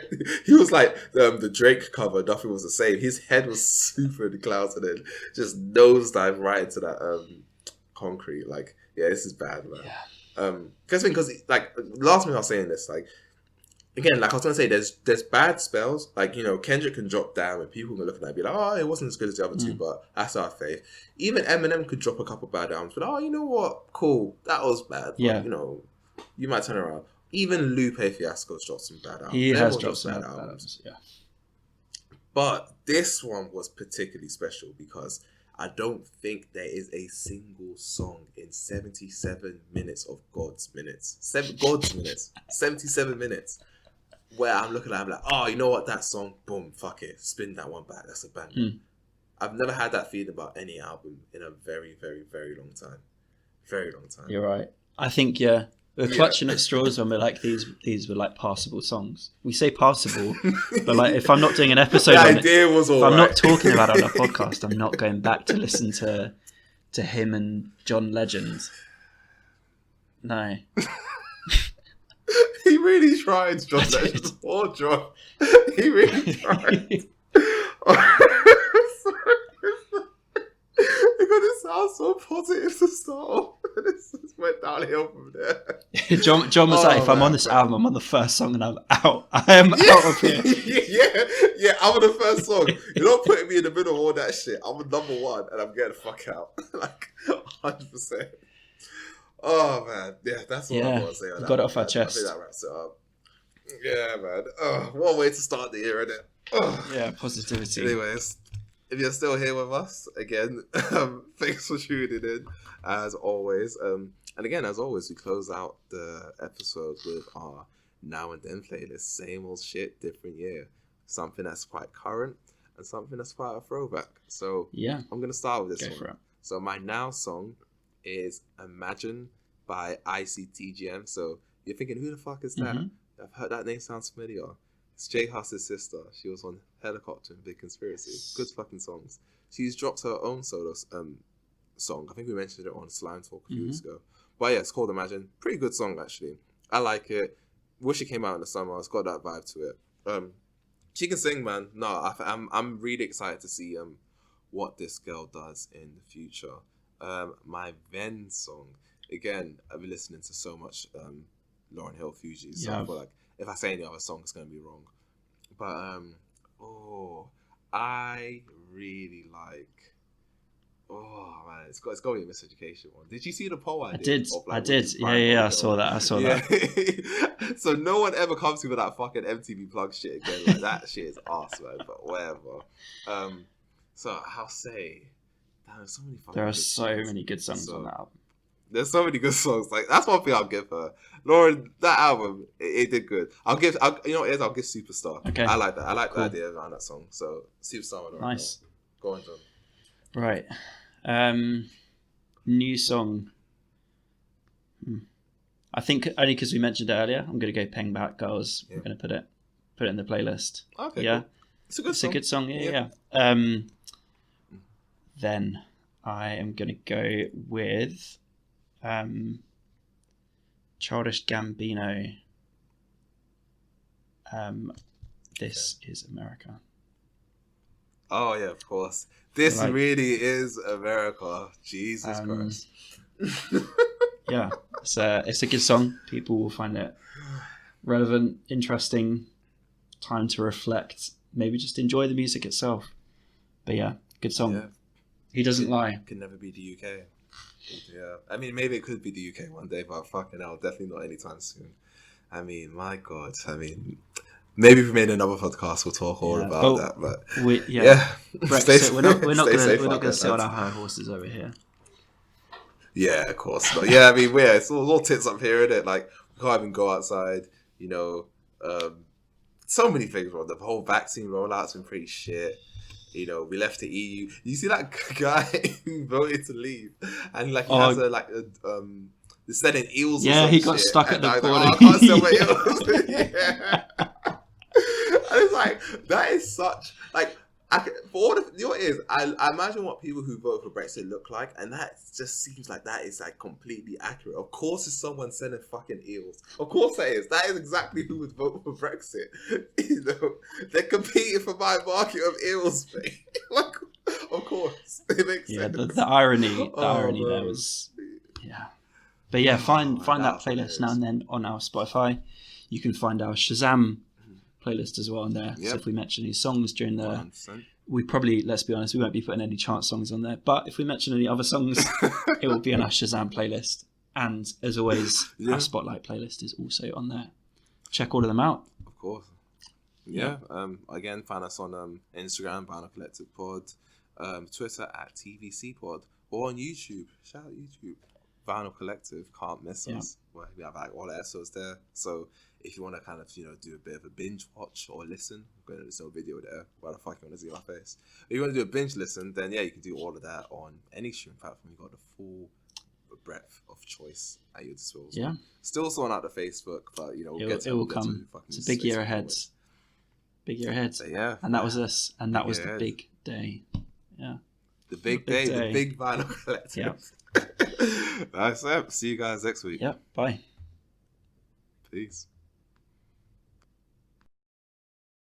He was like the Drake cover. Nothing was the same. His head was super in the clouds, and then just nosedive right into that concrete. Like, yeah, this is bad, man. Because like last minute I was saying this, like again, like I was gonna say, there's bad spells. Like, you know, Kendrick can drop down and people can look at that and be like, oh, it wasn't as good as the other two, but that's our faith. Even Eminem could drop a couple bad albums, but oh, you know what? Cool, that was bad.
Yeah.
But, you know, you might turn around. Even Lupe Fiasco's dropped some bad albums.
He has dropped some bad albums. Yeah.
But this one was particularly special because I don't think there is a single song in 77 minutes of God's minutes. 77 minutes. Where I'm looking at it, I'm like, oh, you know what? That song, boom, fuck it. Spin that one back. That's a banger. I've never had that feeling about any album in a very, very, very long time. Very long time.
You're right. I think, yeah. We're clutching at straws when we're like, these were like passable songs. We say passable, but like if I'm not doing an episode
the
on
idea
it,
was all
if I'm
right.
not talking about it on a podcast, I'm not going back to listen to him and John Legend. No.
He really tried, John Legend. Poor John. He really tried. Because it sounds so positive to start off. And it just went downhill from there.
John was like, if I'm on this album, I'm on the first song and I'm out. I am out of here.
yeah, I'm on the first song. You're not putting me in the middle of all that shit. I'm on number one and I'm getting the fuck out. Like, 100%. Oh, man. Yeah, that's what I want to say on that.
Got it off our chest.
I think that wraps it up. Yeah, man. What a way to start the year, isn't it?
Yeah, positivity.
Anyways, if you're still here with us, again, thanks for tuning in, as always. And again, as always, we close out the episode with our Now and Then playlist. Same old shit, different year. Something that's quite current and something that's quite a throwback. So yeah, I'm going to start with this one. So my Now song is Imagine by ICTGM. So you're thinking, who the fuck is that? I've heard that name sounds familiar. It's J Huss's sister. She was on Helicopter and Big Conspiracy. Good fucking songs. She's dropped her own solo song. I think we mentioned it on Slime Talk a few weeks ago. But yeah, it's called Imagine. Pretty good song, actually. I like it. Wish it came out in the summer. It's got that vibe to it. She can sing, man. No, I'm really excited to see what this girl does in the future. My Ven song. Again, I've been listening to so much Lauryn Hill Fugees. So I feel like if I say any other song, it's going to be wrong. But, I really like... Oh, man, it's got to be a Miseducation one. Did you see the poll I did?
I did. Yeah, I saw that. that.
So no one ever comes to me with that fucking MTV plug shit again. Like, that shit is arse, man. But whatever. So I'll say...
There are so many good songs on that album.
There's so many good songs. Like, that's one thing I'll give her. Lauren, that album, it did good. I'll give Superstar. Okay. I like that. I like the idea around that song. So Superstar.
Nice.
Go on, John.
Right. New song. I think only because we mentioned it earlier, I'm going to go Peng Black Girls. Yeah. We're going to put it in the playlist.
Okay.
Yeah.
Cool. It's a good song.
Yeah. Then I am going to go with Childish Gambino. This is America.
Oh yeah, of course. This really is America. Jesus Christ.
Yeah, it's a good song. People will find it relevant, interesting, time to reflect. Maybe just enjoy the music itself. But yeah, good song. Yeah. He doesn't lie.
Can never be the UK. Yeah, I mean, maybe it could be the UK one day, but fucking hell, definitely not anytime soon. I mean, my God. I mean, maybe if we made another podcast, we'll talk all about that. But
Brexit. We're not going to sit on our high horses over here.
Yeah, of course not. Yeah, I mean, it's all tits up here, isn't it? Like, we can't even go outside. You know, so many things wrong. The whole vaccine rollout's been pretty shit. You know, we left the EU. You see that guy who voted to leave, and like he has they're selling eels.
Yeah, he got stuck at the border.
I can't sell my eels. Yeah. And it's like, that is such like I imagine what people who vote for Brexit look like, and that just seems like that is like completely accurate. Of course, it's someone selling fucking eels. Of course, that is. That is exactly who would vote for Brexit. You know, they're competing for my market of eels, mate. Like, of course, it makes sense.
The irony there was, But yeah, find that
that's
playlist now and then on our Spotify. You can find our Shazam playlist as well on there.
Yep.
So if we mention any songs during the
100%.
we probably, let's be honest, we won't be putting any chart songs on there. But if we mention any other songs, it will be on our Shazam playlist. And as always, our Spotlight playlist is also on there. Check all of them out.
Of course. Yeah. Again, find us on Instagram, Vinyl Collective Pod, Twitter at TVC Pod, or on YouTube. Shout out YouTube. Vinyl Collective, can't miss us. Where we have like all the episodes there. So if you want to kind of, do a bit of a binge watch or listen, there's no video there. Why the fuck you want to see my face? If you want to do a binge listen, then yeah, you can do all of that on any streaming platform. You got the full breadth of choice at your disposal.
Yeah.
Still sorting out the Facebook, but
it will come. It's a big year ahead. Big year ahead.
But yeah.
And that was us. And that was the big day. Yeah.
The big day. The big Vinyl Collective.
Yeah.
That's it. See you guys next week.
Yep. Bye.
Peace.